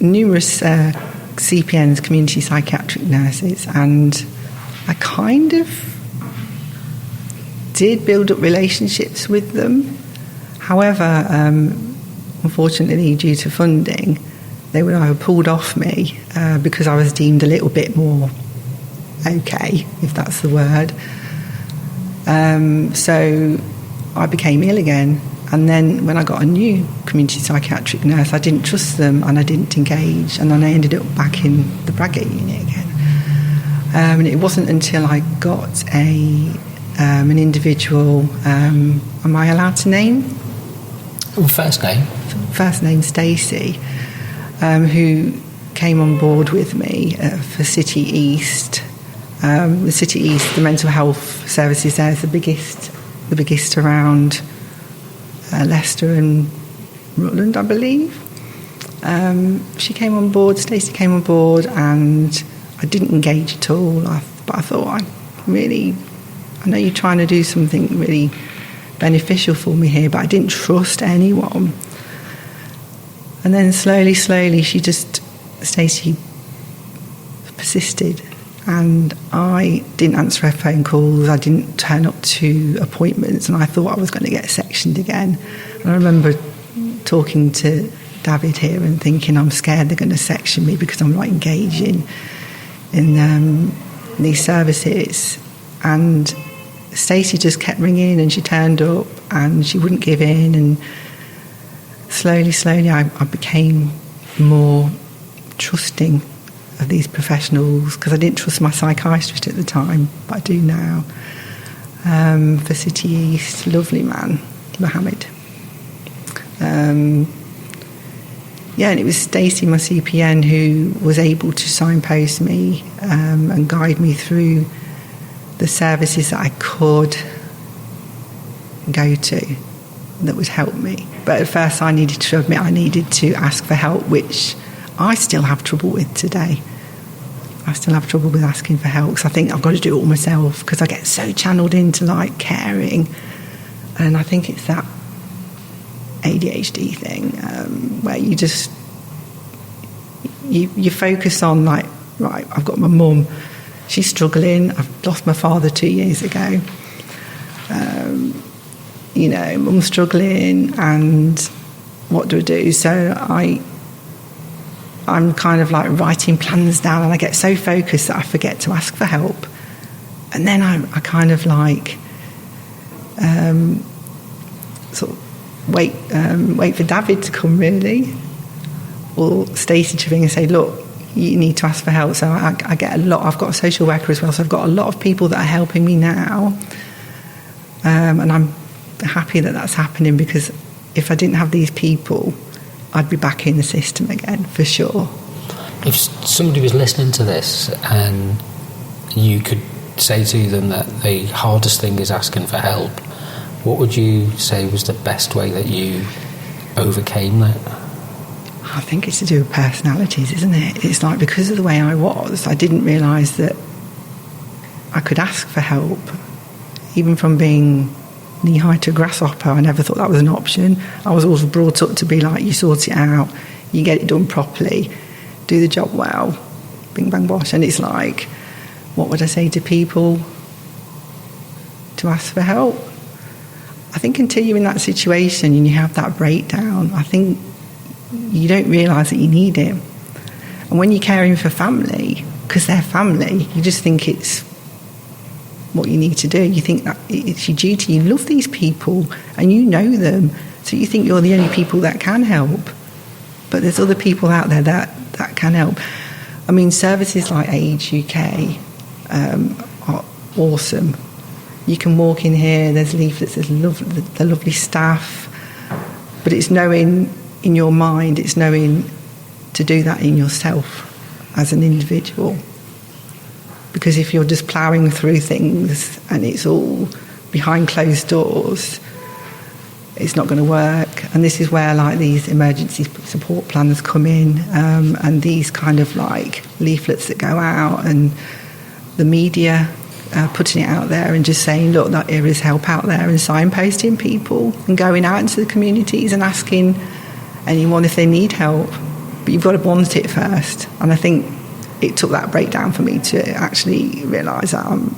[SPEAKER 5] numerous CPNs, community psychiatric nurses, and I kind of did build up relationships with them. However, unfortunately, due to funding, they were either pulled off me because I was deemed a little bit more okay, if that's the word. So I became ill again. And then when I got a new community psychiatric nurse, I didn't trust them and I didn't engage. And then I ended up back in the Bradgate unit again. And it wasn't until I got an individual, am I allowed to name?
[SPEAKER 1] First name?
[SPEAKER 5] First name Stacey, who came on board with me for City East. The City East, the mental health services there is the biggest around Leicester and Rutland, I believe. She came on board, Stacey came on board, and I didn't engage at all. But I thought, I know you're trying to do something really beneficial for me here, but I didn't trust anyone. And then slowly, Stacey persisted, and I didn't answer her phone calls, I didn't turn up to appointments, and I thought I was going to get sectioned again. And I remember talking to David here and thinking, I'm scared they're going to section me because I'm not engaging in these services. And Stacey just kept ringing, and she turned up and she wouldn't give in, and slowly I became more trusting of these professionals, because I didn't trust my psychiatrist at the time, but I do now. For City East, lovely man, Mohammed. And it was Stacey, my CPN, who was able to signpost me and guide me through the services that I could go to that would help me. But at first I needed to admit I needed to ask for help, which I still have trouble with today. I still have trouble with asking for help, because I think I've got to do it all myself, because I get so channeled into caring, and I think it's that ADHD thing where you just you focus on right, I've got my mum, she's struggling, I've lost my father 2 years ago, mum's struggling, and what do I do? So I'm kind of writing plans down, and I get so focused that I forget to ask for help. And then I kind of sort of wait for David to come, really, or Stacey to ring and say, look, you need to ask for help. So I get a lot. I've got a social worker as well, so I've got a lot of people that are helping me now, and I'm happy that that's happening, because if I didn't have these people, I'd be back in the system again, for sure.
[SPEAKER 1] If somebody was listening to this and you could say to them that the hardest thing is asking for help, what would you say was the best way that you overcame that?
[SPEAKER 5] I think it's to do with personalities, isn't it? It's because of the way I was, I didn't realise that I could ask for help. Even from being knee-high to a grasshopper, I never thought that was an option. I was always brought up to be you sort it out, you get it done properly, do the job well, bing, bang, bosh. And it's what would I say to people to ask for help? I think until you're in that situation and you have that breakdown, I think you don't realise that you need it. And when you're caring for family, because they're family, you just think it's what you need to do. You think that it's your duty. You love these people and you know them, so you think you're the only people that can help. But there's other people out there that can help. I mean, services like Age UK are awesome. You can walk in here, there's leaflets, there's the lovely staff, but it's knowing in your mind, it's knowing to do that in yourself as an individual. Because if you're just ploughing through things and it's all behind closed doors, it's not going to work. And this is where like these emergency support plans come in, and these kind of like leaflets that go out, and the media putting it out there and just saying, look, there is help out there, and signposting people and going out into the communities and asking anyone if they need help. But you've got to want it first. And I think it took that breakdown for me to actually realise that I'm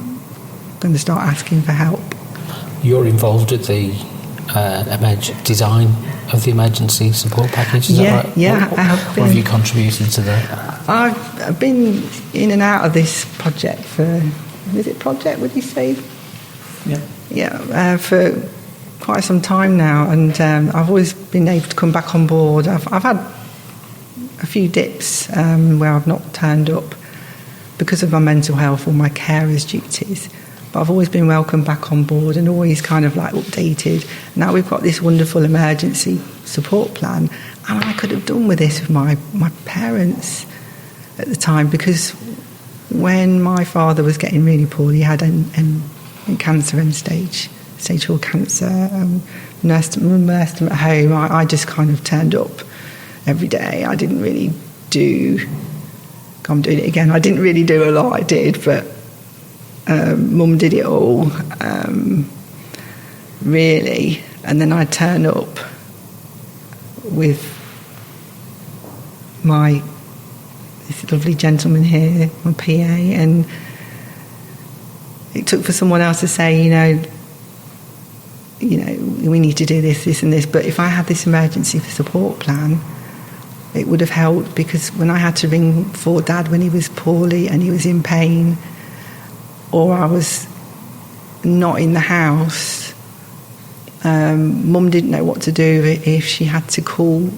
[SPEAKER 5] going to start asking for help.
[SPEAKER 1] You're involved at the design of the emergency support package, is that right?
[SPEAKER 5] Yeah, I have been.
[SPEAKER 1] What have you contributed to that?
[SPEAKER 5] I've been in and out of this project for, is it project, would you say?
[SPEAKER 1] Yeah.
[SPEAKER 5] Yeah, for quite some time now, and I've always been able to come back on board. I've had a few dips where I've not turned up because of my mental health or my carers' duties, but I've always been welcomed back on board and always kind of like updated. Now we've got this wonderful emergency support plan, and I could have done with this with my parents at the time, because when my father was getting really poor, he had cancer, stage 4 cancer, nursed him at home. I just kind of turned up every day. I didn't really I'm doing it again. I didn't really do a lot. I did, but Mum did it all, really. And then I'd turn up with this lovely gentleman here, my PA, and it took for someone else to say, you know, we need to do this and this. But if I had this emergency support plan, it would have helped, because when I had to ring for Dad when he was poorly and he was in pain, or I was not in the house, Mum didn't know what to do if she had to call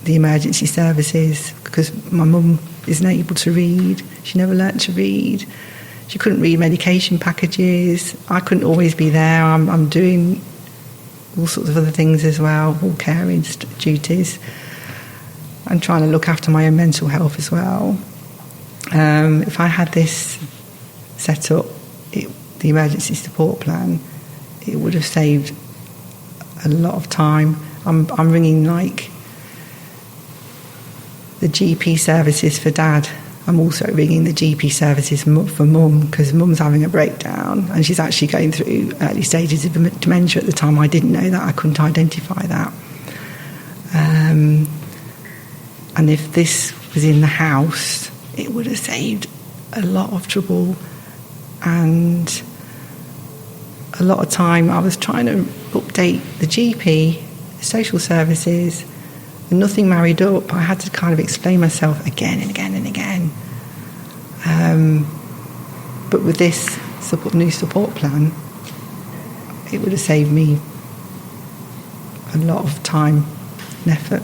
[SPEAKER 5] the emergency services, because my mum isn't able to read. She never learnt to read. She couldn't read medication packages. I couldn't always be there. I'm doing all sorts of other things as well, all caring duties. I'm trying to look after my own mental health as well. If I had this set up, the emergency support plan, it would have saved a lot of time. I'm ringing like the GP services for Dad. I'm also ringing the GP services for Mum, because Mum's having a breakdown and she's actually going through early stages of dementia at the time. I didn't know that. I couldn't identify that. And if this was in the house, it would have saved a lot of trouble and a lot of time. I was trying to update the GP, social services, and nothing married up. I had to kind of explain myself again and again and again. But with this new support plan, it would have saved me a lot of time and effort.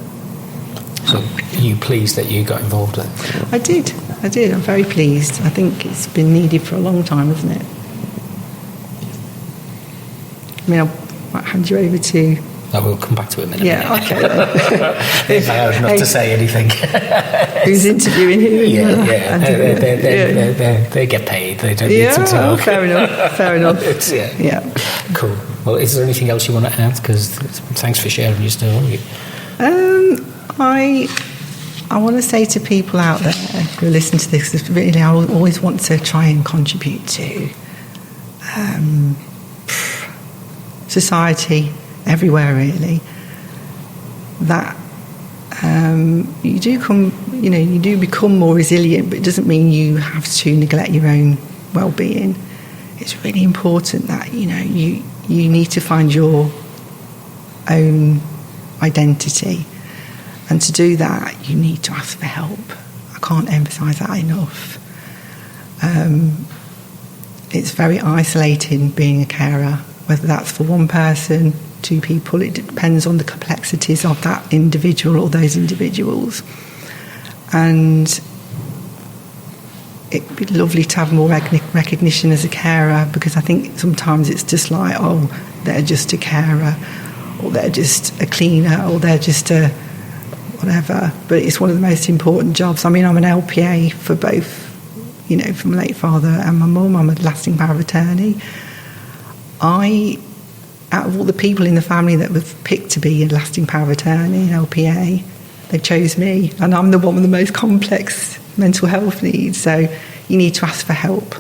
[SPEAKER 1] So are you pleased that you got involved with it?
[SPEAKER 5] I did. I'm very pleased. I think it's been needed for a long time, hasn't it? I mean, I might hand you over to...
[SPEAKER 1] No, we'll come back to it in a minute.
[SPEAKER 5] Yeah, okay.
[SPEAKER 1] I have not to say anything.
[SPEAKER 5] Who's interviewing who?
[SPEAKER 1] They get paid. They don't need to talk.
[SPEAKER 5] Fair enough. Yeah.
[SPEAKER 1] Cool. Well, is there anything else you want to add? Because thanks for sharing your story.
[SPEAKER 5] I want to say to people out there who listen to this, because really I always want to try and contribute to society everywhere, really, that you do become more resilient, but it doesn't mean you have to neglect your own well-being. It's really important that you need to find your own identity, and to do that you need to ask for help. I can't emphasise that enough. It's very isolating being a carer, whether that's for one person, two people. It depends on the complexities of that individual or those individuals. And it'd be lovely to have more recognition as a carer, because I think sometimes it's just like, oh, they're just a carer, or they're just a cleaner, or they're just a whatever, but it's one of the most important jobs. I mean, I'm an LPA for both, you know, for my late father and my mum. I'm a lasting power of attorney. Out of all the people in the family that were picked to be a lasting power of attorney, an LPA, they chose me, and I'm the one with the most complex mental health needs. So you need to ask for help,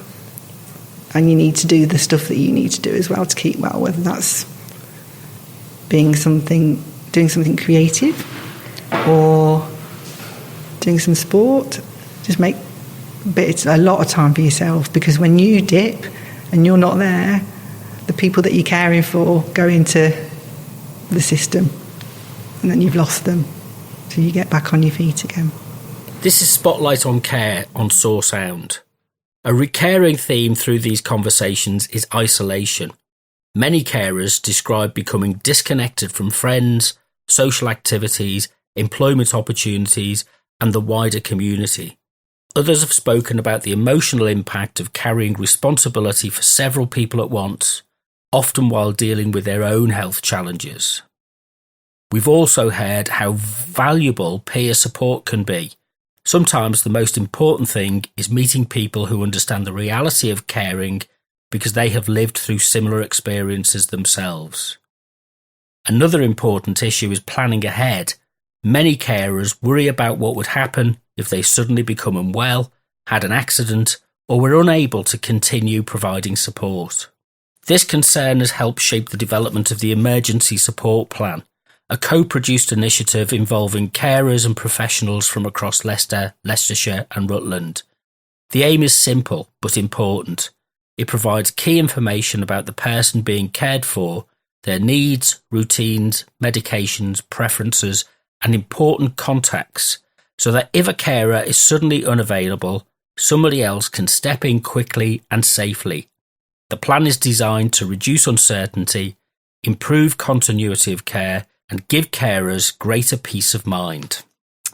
[SPEAKER 5] and you need to do the stuff that you need to do as well to keep well, whether that's doing something creative or doing some sport. Just make a lot of time for yourself, because when you dip and you're not there, the people that you're caring for go into the system, and then you've lost them. So you get back on your feet again.
[SPEAKER 1] This is Spotlight on Care on Soar Sound. A recurring theme through these conversations is isolation. Many carers describe becoming disconnected from friends, social activities, employment opportunities, and the wider community. Others have spoken about the emotional impact of carrying responsibility for several people at once, often while dealing with their own health challenges. We've also heard how valuable peer support can be. Sometimes the most important thing is meeting people who understand the reality of caring because they have lived through similar experiences themselves. Another important issue is planning ahead. Many carers worry about what would happen if they suddenly become unwell, had an accident, or were unable to continue providing support. This concern has helped shape the development of the Emergency Support Plan, a co-produced initiative involving carers and professionals from across Leicester, Leicestershire and Rutland. The aim is simple but important. It provides key information about the person being cared for, their needs, routines, medications, preferences and important contacts, so that if a carer is suddenly unavailable, somebody else can step in quickly and safely. The plan is designed to reduce uncertainty, improve continuity of care, and give carers greater peace of mind.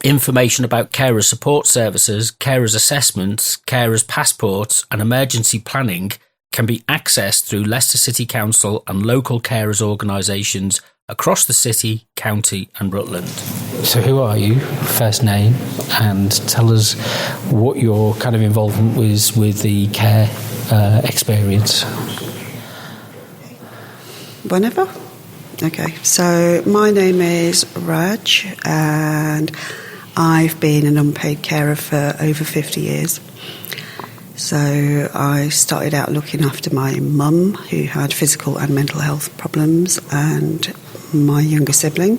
[SPEAKER 1] Information about carer support services, carers assessments, carers passports, and emergency planning can be accessed through Leicester City Council and local carers organisations across the city, county, and Rutland.
[SPEAKER 6] So, who are you? First name, and tell us what your kind of involvement was with the care experience.
[SPEAKER 7] Whenever? Okay, so my name is Raj, and I've been an unpaid carer for over 50 years. So I started out looking after my mum, who had physical and mental health problems, and my younger sibling.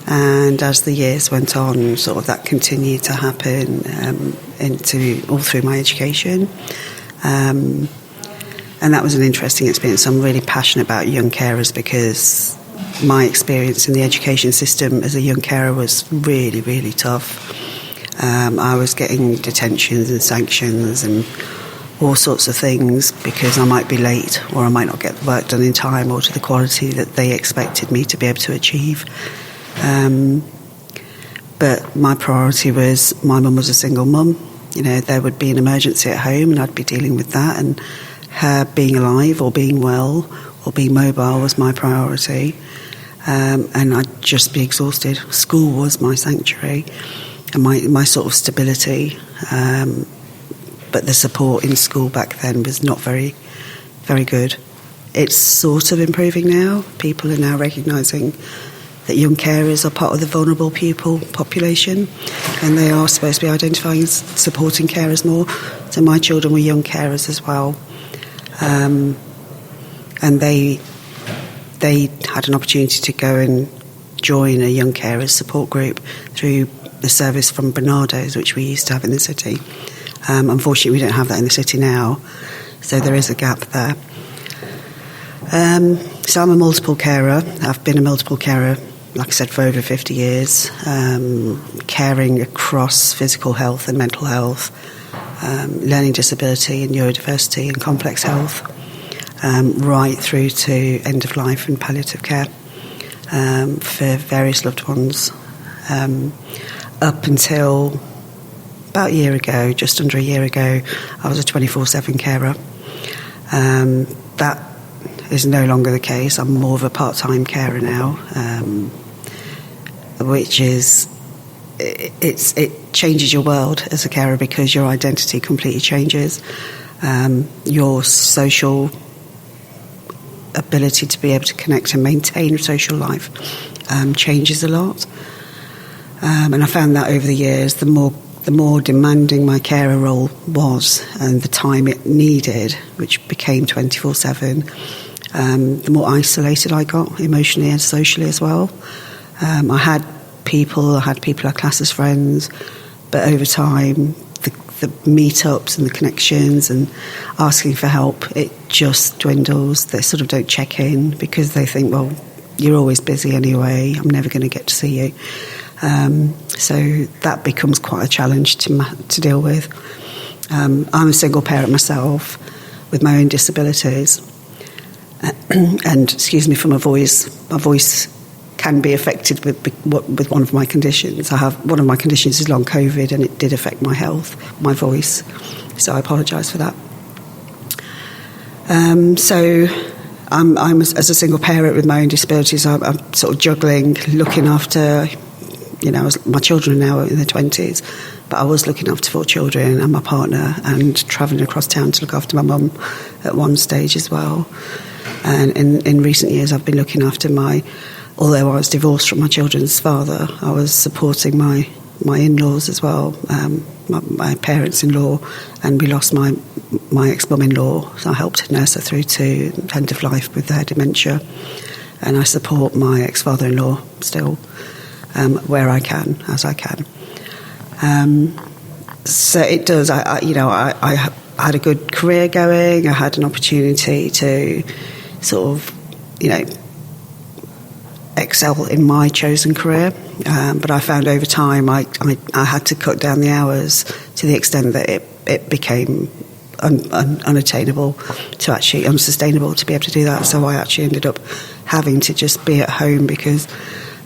[SPEAKER 7] And as the years went on, sort of that continued to happen all through my education. And that was an interesting experience. I'm really passionate about young carers because my experience in the education system as a young carer was really, really tough. I was getting detentions and sanctions and all sorts of things because I might be late or I might not get the work done in time or to the quality that they expected me to be able to achieve. But my priority was my mum was a single mum. You know, there would be an emergency at home and I'd be dealing with that, and her being alive or being well or being mobile was my priority. And I'd just be exhausted. School was my sanctuary and my sort of stability. But the support in school back then was not very, very good. It's sort of improving now. People are now recognising that young carers are part of the vulnerable pupil population, and they are supposed to be identifying and supporting carers more. So my children were young carers as well. And they had an opportunity to go and join a young carers support group through the service from Bernardo's, which we used to have in the city. Unfortunately, we don't have that in the city now, so there is a gap there. So I'm a multiple carer. I've been a multiple carer, like I said, for over 50 years, caring across physical health and mental health, learning disability and neurodiversity and complex health, right through to end of life and palliative care for various loved ones, up until about a year ago, just under a year ago, I was a 24/7 carer. That is no longer the case. I'm more of a part-time carer now, which is it changes your world as a carer because your identity completely changes. Your social ability to be able to connect and maintain social life changes a lot. And I found that over the years, the more demanding my carer role was and the time it needed, which became 24/7, the more isolated I got emotionally and socially as well. I had people I class as friends, but over time, the meetups and the connections and asking for help, it just dwindles. They sort of don't check in because they think, well, you're always busy anyway, I'm never going to get to see you. So that becomes quite a challenge to deal with. I'm a single parent myself with my own disabilities. And, excuse me for my voice can be affected with one of my conditions. One of my conditions is long COVID, and it did affect my health, my voice. So I apologise for that. So I'm as a single parent with my own disabilities, I'm sort of juggling, looking after, my children are now in their 20s, but I was looking after 4 children and my partner and travelling across town to look after my mum at one stage as well. And in recent years, I've been looking after although I was divorced from my children's father, I was supporting my in-laws as well, my parents-in-law, and we lost my ex-mum-in-law, so I helped nurse her through to end of life with their dementia, and I support my ex-father-in-law still where I can, as I can. So it does. I had a good career going. I had an opportunity to sort of, excel in my chosen career, but I found over time I had to cut down the hours to the extent that it became unattainable to actually unsustainable to be able to do that. So I actually ended up having to just be at home because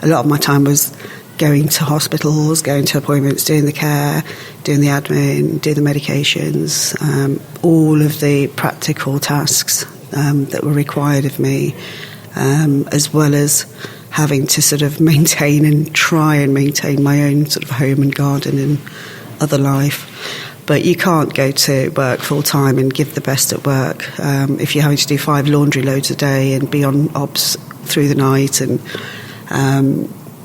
[SPEAKER 7] a lot of my time was going to hospitals, going to appointments, doing the care, doing the admin, doing the medications, all of the practical tasks that were required of me, as well as having to sort of maintain and try and maintain my own sort of home and garden and other life. But you can't go to work full time and give the best at work if you're having to do 5 laundry loads a day and be on obs through the night and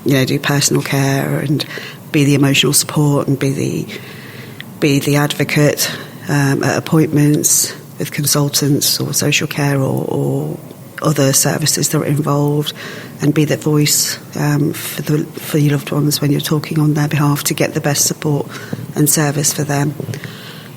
[SPEAKER 7] do personal care and be the emotional support and be the advocate at appointments with consultants or social care or other services that are involved, and be that voice for your loved ones when you're talking on their behalf to get the best support and service for them.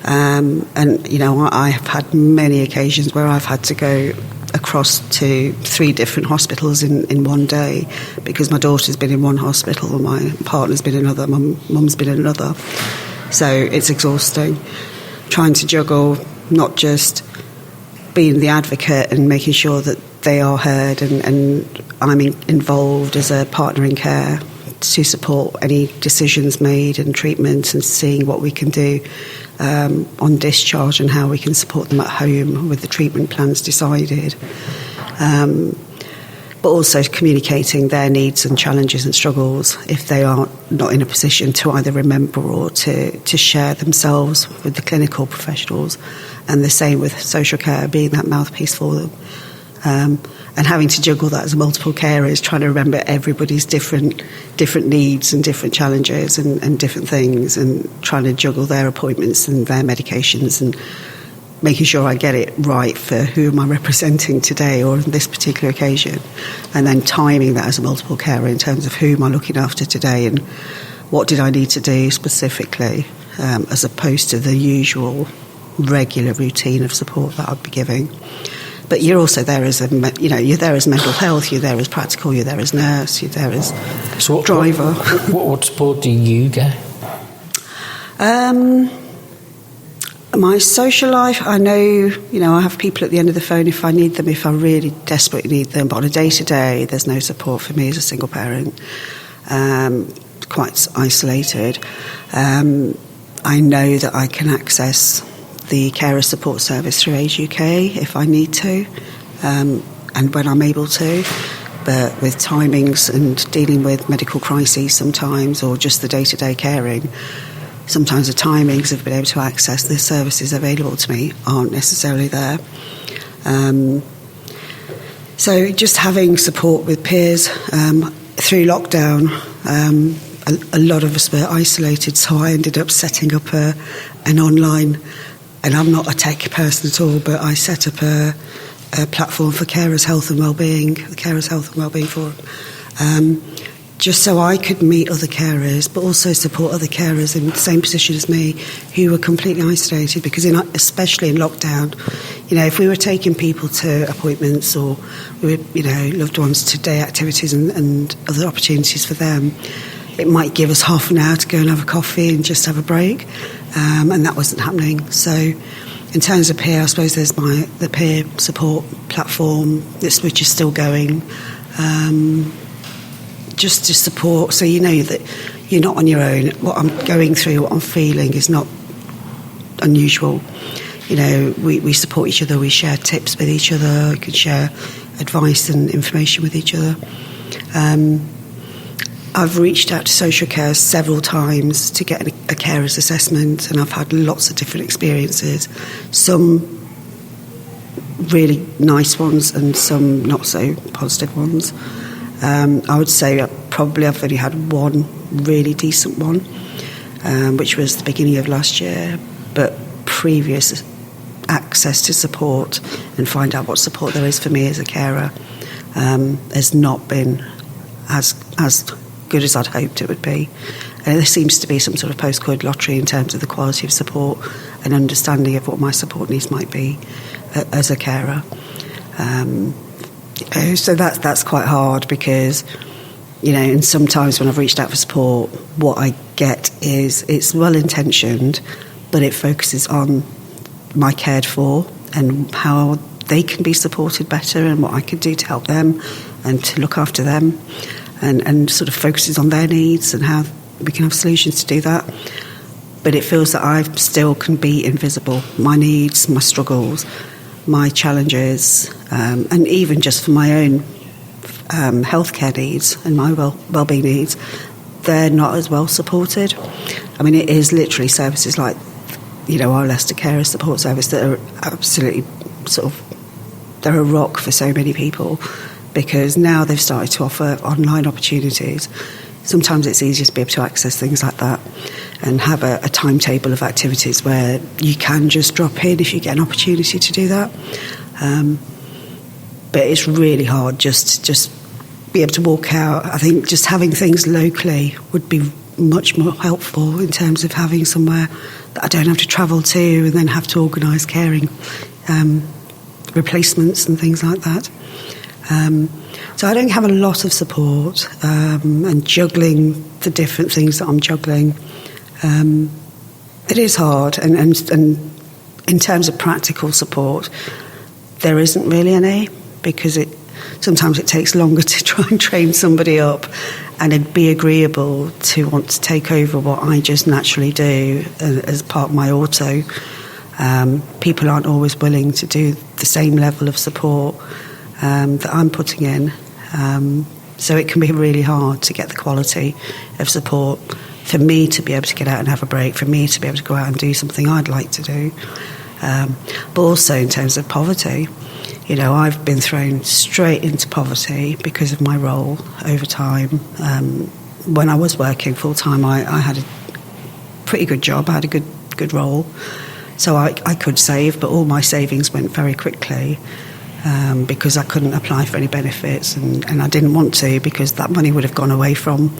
[SPEAKER 7] I have had many occasions where I've had to go across to 3 different hospitals in one day because my daughter's been in one hospital, my partner's been in another, my mum's been in another. So it's exhausting trying to juggle not just being the advocate and making sure that they are heard and I'm involved as a partner in care to support any decisions made and treatment and seeing what we can do on discharge and how we can support them at home with the treatment plans decided. But also communicating their needs and challenges and struggles if they are not in a position to either remember or to share themselves with the clinical professionals, and the same with social care, being that mouthpiece for them. And having to juggle that as multiple carers, trying to remember everybody's different needs and different challenges and different things, and trying to juggle their appointments and their medications and making sure I get it right for who am I representing today or on this particular occasion, and then timing that as a multiple carer in terms of who am I looking after today and what did I need to do specifically, as opposed to the usual regular routine of support that I'd be giving. But you're also there as you're there as mental health, you're there as practical, you're there as nurse, you're there as driver.
[SPEAKER 6] What support do you get?
[SPEAKER 7] My social life, I know, I have people at the end of the phone if I need them, if I really desperately need them. But on a day-to-day, there's no support for me as a single parent. Quite isolated. I know that I can access the carer support service through Age UK if I need to, and when I'm able to. but with timings and dealing with medical crises sometimes, or just the day-to-day caring, sometimes the timings of being able to access the services available to me aren't necessarily there. So just having support with peers through lockdown, a lot of us were isolated, so I ended up setting up an online, and I'm not a tech person at all, but I set up a platform for carers' health and wellbeing, the Carers' Health and Wellbeing Forum, just so I could meet other carers, but also support other carers in the same position as me who were completely isolated, because especially in lockdown, if we were taking people to appointments, or we were, loved ones to day activities and other opportunities for them, it might give us half an hour to go and have a coffee and just have a break, and that wasn't happening. So in terms of peer, I suppose there's the peer support platform, which is still going, just to support, so you know that you're not on your own. What I'm going through, what I'm feeling is not unusual. We support each other, we share tips with each other, we can share advice and information with each other. I've reached out to social care several times to get a carer's assessment, and I've had lots of different experiences, some really nice ones and some not so positive ones. I would say I've only had one really decent one, which was the beginning of last year, but previous access to support and find out what support there is for me as a carer has not been as good as I'd hoped it would be. There seems to be some sort of postcode lottery in terms of the quality of support and understanding of what my support needs might be as a carer. So that's quite hard, because and sometimes when I've reached out for support, what I get is it's well intentioned, but it focuses on my cared for and how they can be supported better and what I can do to help them and to look after them, and sort of focuses on their needs and how we can have solutions to do that. But it feels that I still can be invisible. My needs, my struggles, my challenges, and even just for my own healthcare needs and my well-being needs, they're not as well supported. I mean, it is literally services like, our Leicester Carer Support Service that are absolutely they're a rock for so many people, because now they've started to offer online opportunities. Sometimes it's easier to be able to access things like that and have a timetable of activities where you can just drop in if you get an opportunity to do that. But it's really hard just be able to walk out. I think just having things locally would be much more helpful in terms of having somewhere that I don't have to travel to and then have to organise caring replacements and things like that. So I don't have a lot of support, and juggling the different things that I'm juggling. It is hard, and in terms of practical support, there isn't really any, because sometimes it takes longer to try and train somebody up and it'd be agreeable to want to take over what I just naturally do as part of my auto. People aren't always willing to do the same level of support that I'm putting in. So it can be really hard to get the quality of support for me to be able to get out and have a break, for me to be able to go out and do something I'd like to do. But also in terms of poverty, I've been thrown straight into poverty because of my role over time. When I was working full-time, I had a pretty good job, I had a good role. So I could save, but all my savings went very quickly because I couldn't apply for any benefits, and I didn't want to, because that money would have gone away from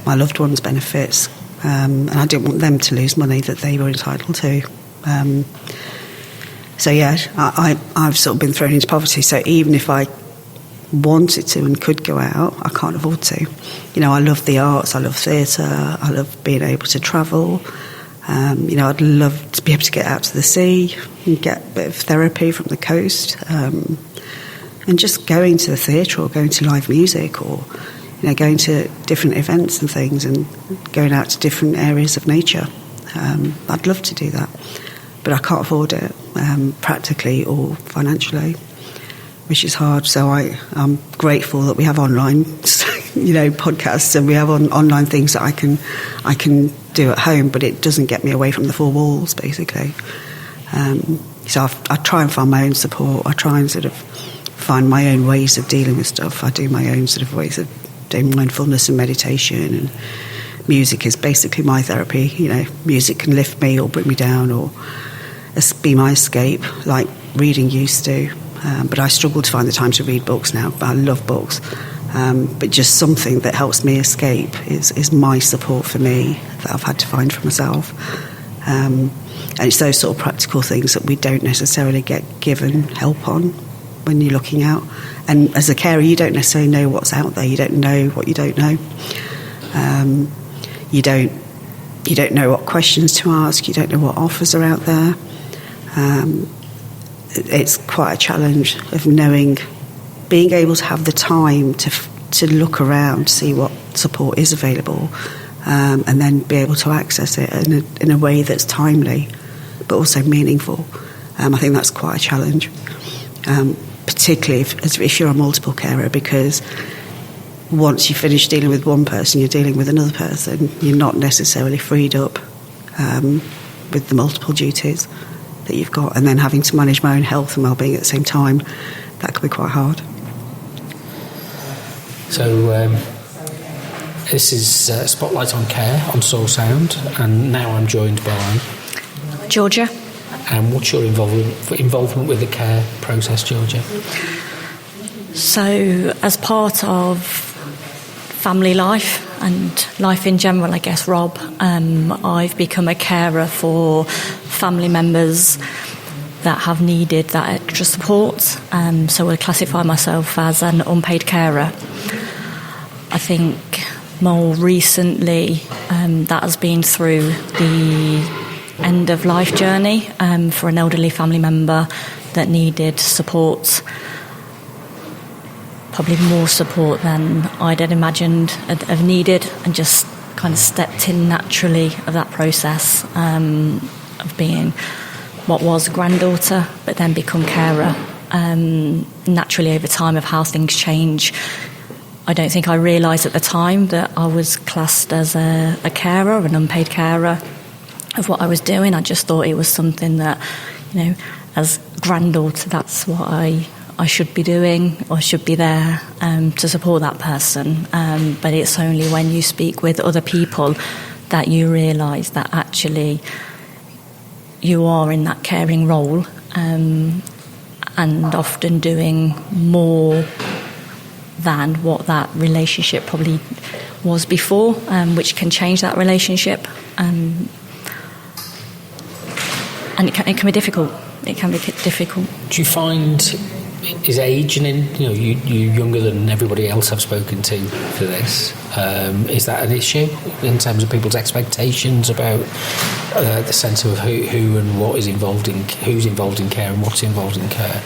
[SPEAKER 7] my loved ones' benefits, and I didn't want them to lose money that they were entitled to. So yeah, I've sort of been thrown into poverty. So even if I wanted to and could go out, I can't afford to. I love the arts, I love theatre, I love being able to travel. I'd love to be able to get out to the sea and get a bit of therapy from the coast, and just going to the theatre or going to live music, or going to different events and things, and going out to different areas of nature. I'd love to do that, but I can't afford it, practically or financially. which is hard. So I'm grateful that we have online, podcasts, and we have online things that I can do at home, but it doesn't get me away from the four walls, basically. So I try and find my own support. I try and sort of find my own ways of dealing with stuff. I do my own sort of ways of doing mindfulness and meditation, and music is basically my therapy. Music can lift me or bring me down or be my escape, like reading used to. But I struggle to find the time to read books now. But I love books. But just something that helps me escape is my support for me that I've had to find for myself. And it's those sort of practical things that we don't necessarily get given help on when you're looking out. And as a carer, you don't necessarily know what's out there. You don't know what you don't know. You don't know what questions to ask. You don't know what offers are out there. It's quite a challenge of being able to have the time to look around, see what support is available, and then be able to access it in a way that's timely, but also meaningful. I think that's quite a challenge, particularly if you're a multiple carer, because once you finish dealing with one person, you're dealing with another person. You're not necessarily freed up with the multiple duties that you've got, and then having to manage my own health and well-being at the same time, that can be quite hard.
[SPEAKER 6] So this is Spotlight on Care on Soar Sound, and now I'm joined by
[SPEAKER 2] Georgia.
[SPEAKER 6] And what's your involvement with the care process, Georgia?
[SPEAKER 3] So as part of family life and life in general, I guess, Rob, I've become a carer for family members that have needed that extra support. So I classify myself as an unpaid carer. I think more recently that has been through the end of life journey for an elderly family member that needed support, probably more support than I'd had imagined have needed, and just kind of stepped in naturally of that process of being what was granddaughter but then become carer. Naturally over time of how things change, I don't think I realised at the time that I was classed as a carer, an unpaid carer of what I was doing. I just thought it was something that, as granddaughter, that's what I should be doing, or should be there to support that person. But it's only when you speak with other people that you realise that actually you are in that caring role, and often doing more than what that relationship probably was before, which can change that relationship. And it can be difficult. It can be difficult.
[SPEAKER 6] Do you find is age, and you're younger than everybody else I've spoken to for this? Is that an issue in terms of people's expectations about the sense of who and what is involved in, who's involved in care and what's involved in care?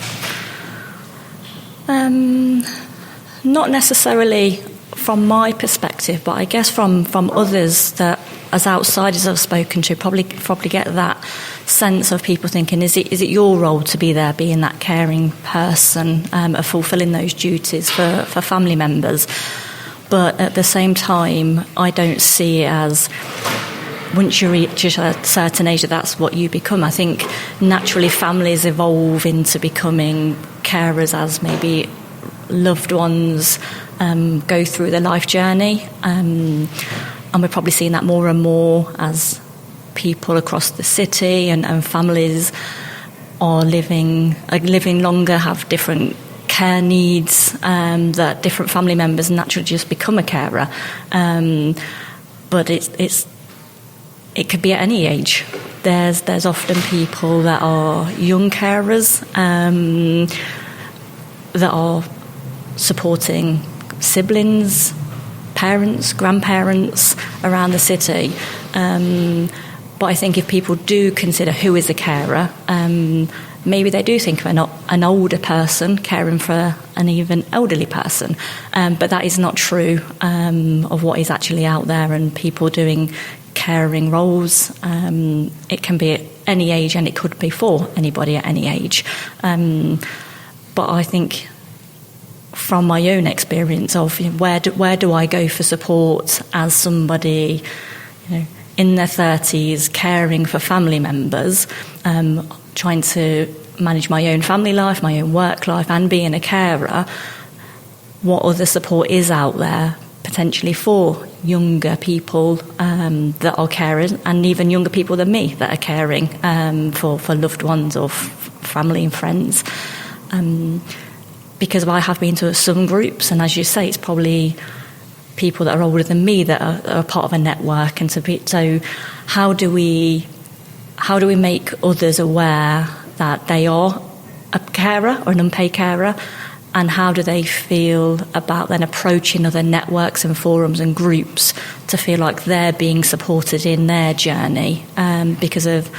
[SPEAKER 3] Not necessarily from my perspective, but I guess from others that, as outsiders I've spoken to, probably get that sense of people thinking, is it your role to be there, being that caring person, of fulfilling those duties for family members? But at the same time, I don't see it as once you reach a certain age that's what you become. I think naturally families evolve into becoming carers as maybe loved ones go through their life journey, and we're probably seeing that more and more as people across the city and families are living longer, have different care needs, that different family members naturally just become a carer. But it could be at any age. There's often people that are young carers that are supporting siblings, parents, grandparents around the city. But I think if people do consider who is a carer, maybe they do think of an older person caring for an even elderly person. But that is not true of what is actually out there and people doing caring roles. It can be at any age, and it could be for anybody at any age. But I think from my own experience of where do I go for support as somebody in their 30s, caring for family members, trying to manage my own family life, my own work life, and being a carer, what other support is out there potentially for younger people that are carers, and even younger people than me that are caring for loved ones or family and friends. Because I have been to some groups, and as you say, it's probably people that are older than me that are part of a network. And so how do we make others aware that they are a carer or an unpaid carer, and how do they feel about then approaching other networks and forums and groups to feel like they're being supported in their journey? Because of,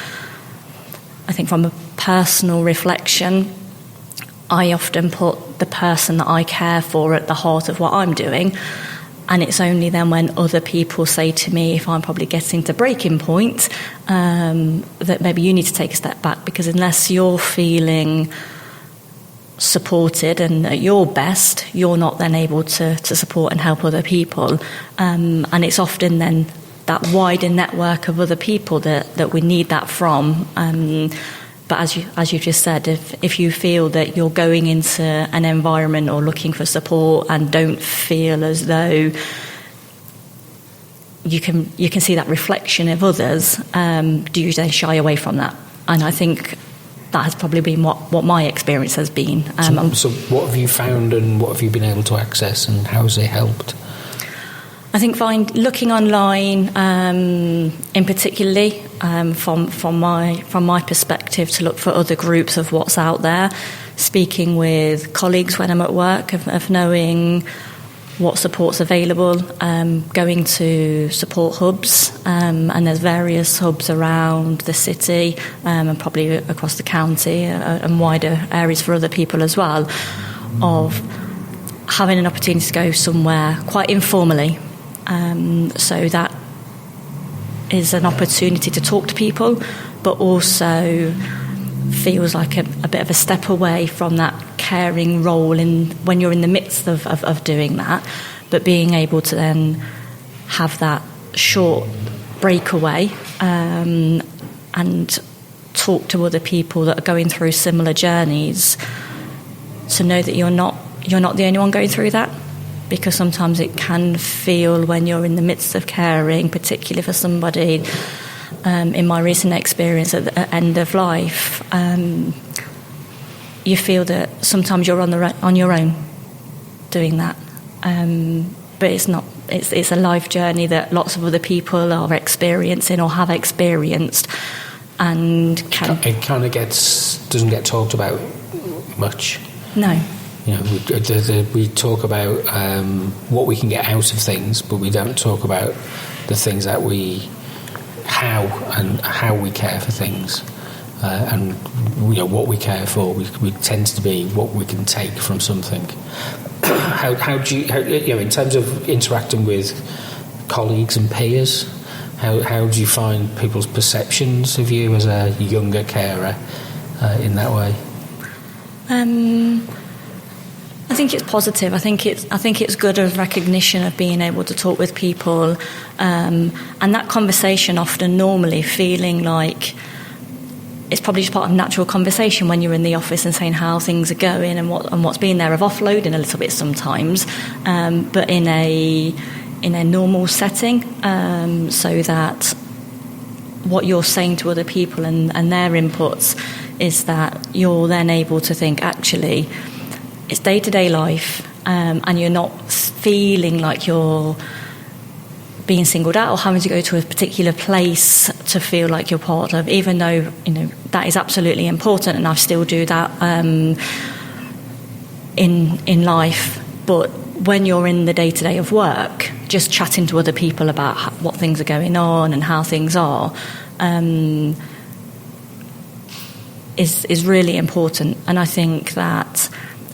[SPEAKER 3] I think from a personal reflection, I often put the person that I care for at the heart of what I'm doing, and it's only then when other people say to me, if I'm probably getting to breaking point, that maybe you need to take a step back, because unless you're feeling supported and at your best, you're not then able to support and help other people. And it's often then that wider network of other people that we need that from. But as you just said, if you feel that you're going into an environment or looking for support and don't feel as though you can see that reflection of others, do you then shy away from that? And I think that has probably been what my experience has been.
[SPEAKER 6] So what have you found, and what have you been able to access, and how has it helped?
[SPEAKER 3] I think looking online, in particularly from my perspective, to look for other groups of what's out there, speaking with colleagues when I'm at work, of knowing what support's available, going to support hubs, and there's various hubs around the city and probably across the county and wider areas for other people as well, of having an opportunity to go somewhere quite informally. So that is an opportunity to talk to people, but also feels like a bit of a step away from that caring role when you're in the midst of doing that, but being able to then have that short breakaway and talk to other people that are going through similar journeys, to know that you're not the only one going through that. Because sometimes it can feel, when you're in the midst of caring, particularly for somebody, in my recent experience at the end of life, you feel that sometimes you're on your own doing that. But it's not. It's a life journey that lots of other people are experiencing or have experienced, and
[SPEAKER 6] it kind of doesn't get talked about much.
[SPEAKER 3] No.
[SPEAKER 6] We talk about what we can get out of things, but we don't talk about the things that how we care for things, and what we care for. We tends to be what we can take from something. How do you in terms of interacting with colleagues and peers? How do you find people's perceptions of you as a younger carer in that way?
[SPEAKER 3] I think it's positive. I think it's good of recognition of being able to talk with people, and that conversation often normally feeling like it's probably just part of natural conversation when you're in the office and saying how things are going and what's been there, of offloading a little bit sometimes, but in a normal setting, so that what you're saying to other people and their inputs is that you're then able to think, actually, it's day-to-day life, and you're not feeling like you're being singled out or having to go to a particular place to feel like you're part of, even though that is absolutely important, and I still do that in life. But when you're in the day-to-day of work, just chatting to other people about what things are going on and how things are is really important. And I think that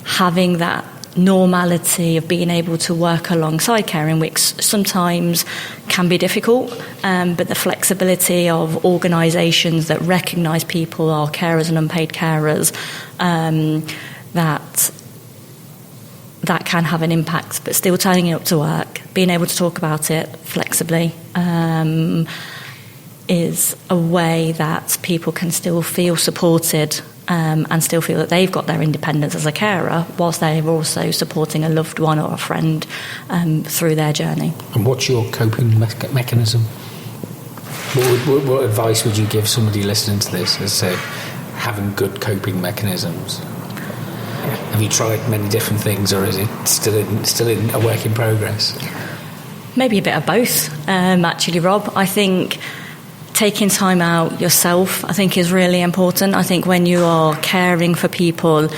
[SPEAKER 3] having that normality of being able to work alongside caring, which sometimes can be difficult, but the flexibility of organisations that recognise people are carers and unpaid carers, that can have an impact, but still turning up to work, being able to talk about it flexibly, is a way that people can still feel supported and still feel that they've got their independence as a carer, whilst they're also supporting a loved one or a friend through their journey.
[SPEAKER 6] And what's your coping mechanism? What advice would you give somebody listening to this as to having good coping mechanisms? Have you tried many different things, or is it still in a work in progress?
[SPEAKER 3] Maybe a bit of both, actually, Rob. I think taking time out yourself, I think, is really important. I think when you are caring for people,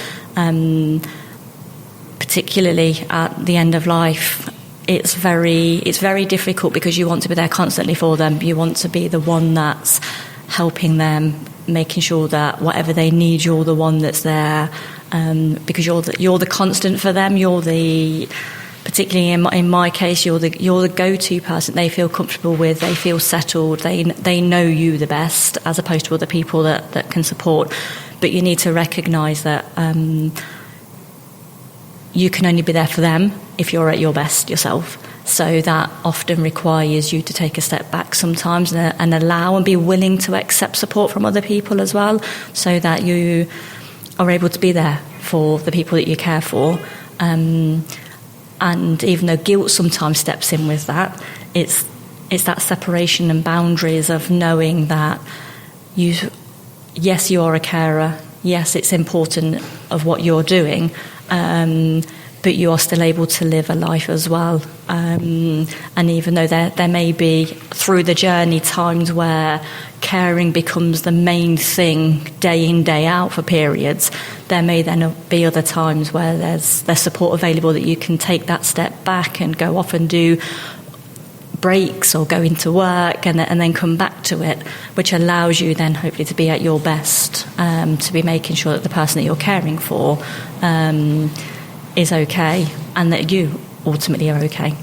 [SPEAKER 3] particularly at the end of life, it's very difficult because you want to be there constantly for them. You want to be the one that's helping them, making sure that whatever they need, you're the one that's there, because you're the constant for them. You're the, particularly in my case, you're the go-to person they feel comfortable with. They feel settled. They know you the best, as opposed to other people that can support. But you need to recognise that you can only be there for them if you're at your best yourself. So that often requires you to take a step back sometimes and allow and be willing to accept support from other people as well, so that you are able to be there for the people that you care for. And even though guilt sometimes steps in with that, it's that separation and boundaries of knowing that yes, you are a carer, yes, it's important of what you're doing, but you are still able to live a life as well. And even though there may be, through the journey, times where caring becomes the main thing day in, day out for periods, there may then be other times where there's support available that you can take that step back and go off and do breaks or go into work and then come back to it, which allows you then hopefully to be at your best, to be making sure that the person that you're caring for is okay, and that you ultimately are okay.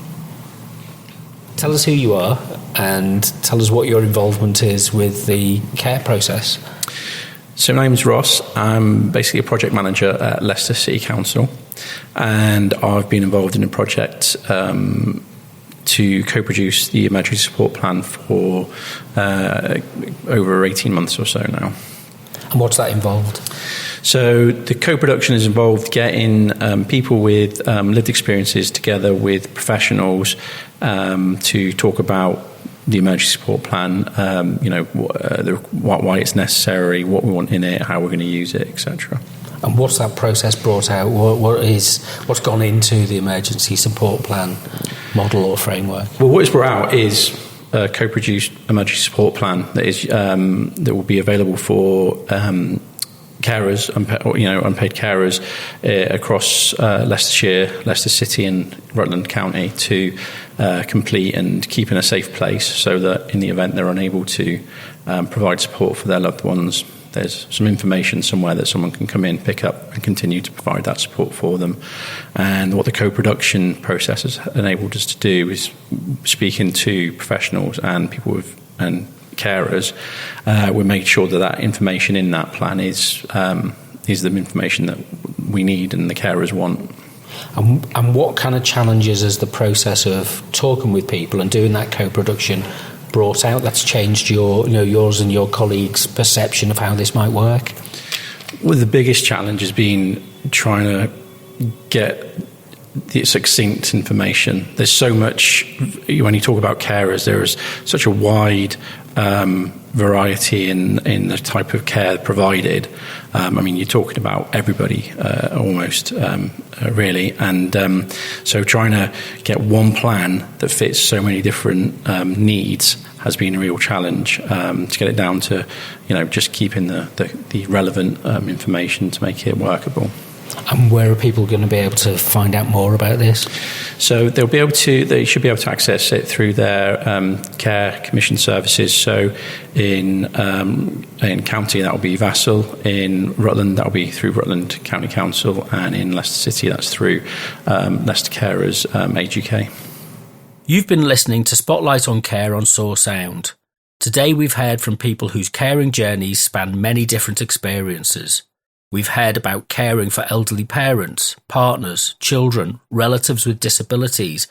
[SPEAKER 6] Tell us who you are and tell us what your involvement is with the care process.
[SPEAKER 8] So my name's Ross. I'm basically a project manager at Leicester City Council, and I've been involved in a project to co-produce the emergency support plan for over 18 months or so now.
[SPEAKER 6] And what's that involved?
[SPEAKER 8] So the co-production has involved getting people with lived experiences together with professionals to talk about the emergency support plan, why it's necessary, what we want in it, how we're going to use it, etc.
[SPEAKER 6] And what's that process brought out? What's gone into the emergency support plan model or framework?
[SPEAKER 8] Well, what it's brought out is a co-produced emergency support plan that is that will be available for carers, unpaid carers across Leicestershire, Leicester City and Rutland County to complete and keep in a safe place, so that in the event they're unable to provide support for their loved ones, there's some information somewhere that someone can come in, pick up and continue to provide that support for them. And what the co-production process has enabled us to do is speaking to professionals and people and carers, we make sure that information in that plan is the information that we need and the carers want.
[SPEAKER 6] And what kind of challenges has the process of talking with people and doing that co-production brought out that's changed yours and your colleagues' perception of how this might work?
[SPEAKER 8] Well, the biggest challenge has been trying to get the succinct information. There's so much, when you talk about carers, there is such a wide variety in the type of care provided. You're talking about everybody almost, really. And so trying to get one plan that fits so many different needs has been a real challenge, to get it down to, just keeping the relevant information to make it workable.
[SPEAKER 6] And where are people going to be able to find out more about this?
[SPEAKER 8] So they should be able to access it through their care commission services. So in county, that will be Vassal. In Rutland, that will be through Rutland County Council, and in Leicester City, that's through Leicester Carers Age UK.
[SPEAKER 1] You've been listening to Spotlight on Care on Soar Sound. Today we've heard from people whose caring journeys span many different experiences. We've heard about caring for elderly parents, partners, children, relatives with disabilities,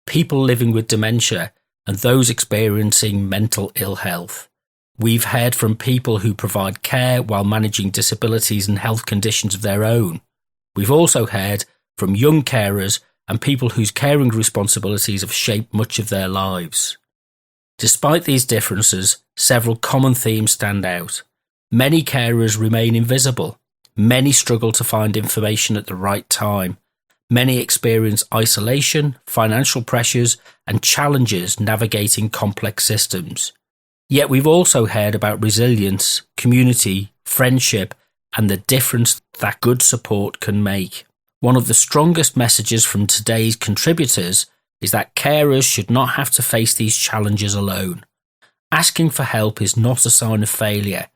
[SPEAKER 1] people living with dementia, and those experiencing mental ill health. We've heard from people who provide care while managing disabilities and health conditions of their own. We've also heard from young carers and people whose caring responsibilities have shaped much of their lives. Despite these differences, several common themes stand out. Many carers remain invisible. Many struggle to find information at the right time. Many experience isolation, financial pressures, and challenges navigating complex systems. Yet we've also heard about resilience, community, friendship, and the difference that good support can make. One of the strongest messages from today's contributors is that carers should not have to face these challenges alone. Asking for help is not a sign of failure.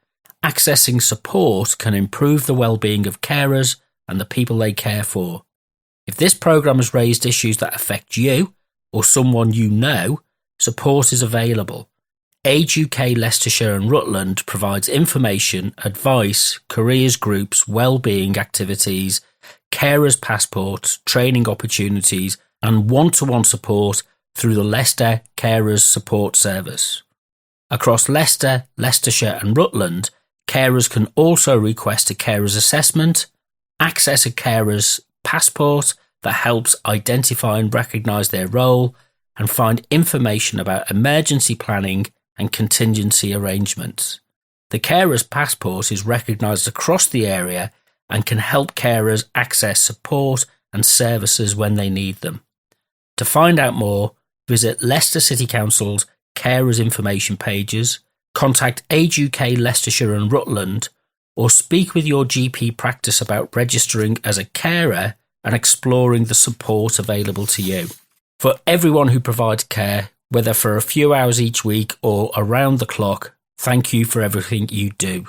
[SPEAKER 1] Accessing support can improve the well-being of carers and the people they care for. If this programme has raised issues that affect you or someone you know, support is available. Age UK Leicestershire and Rutland provides information, advice, careers groups, well-being activities, carers passports, training opportunities, and one-to-one support through the Leicester Carers Support Service. Across Leicester, Leicestershire and Rutland, carers can also request a carers assessment, access a carers passport that helps identify and recognise their role, and find information about emergency planning and contingency arrangements. The carers passport is recognised across the area and can help carers access support and services when they need them. To find out more, visit Leicester City Council's carers information pages, contact Age UK Leicestershire and Rutland, or speak with your GP practice about registering as a carer and exploring the support available to you. For everyone who provides care, whether for a few hours each week or around the clock, thank you for everything you do.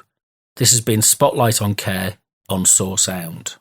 [SPEAKER 1] This has been Spotlight on Care on Soar Sound.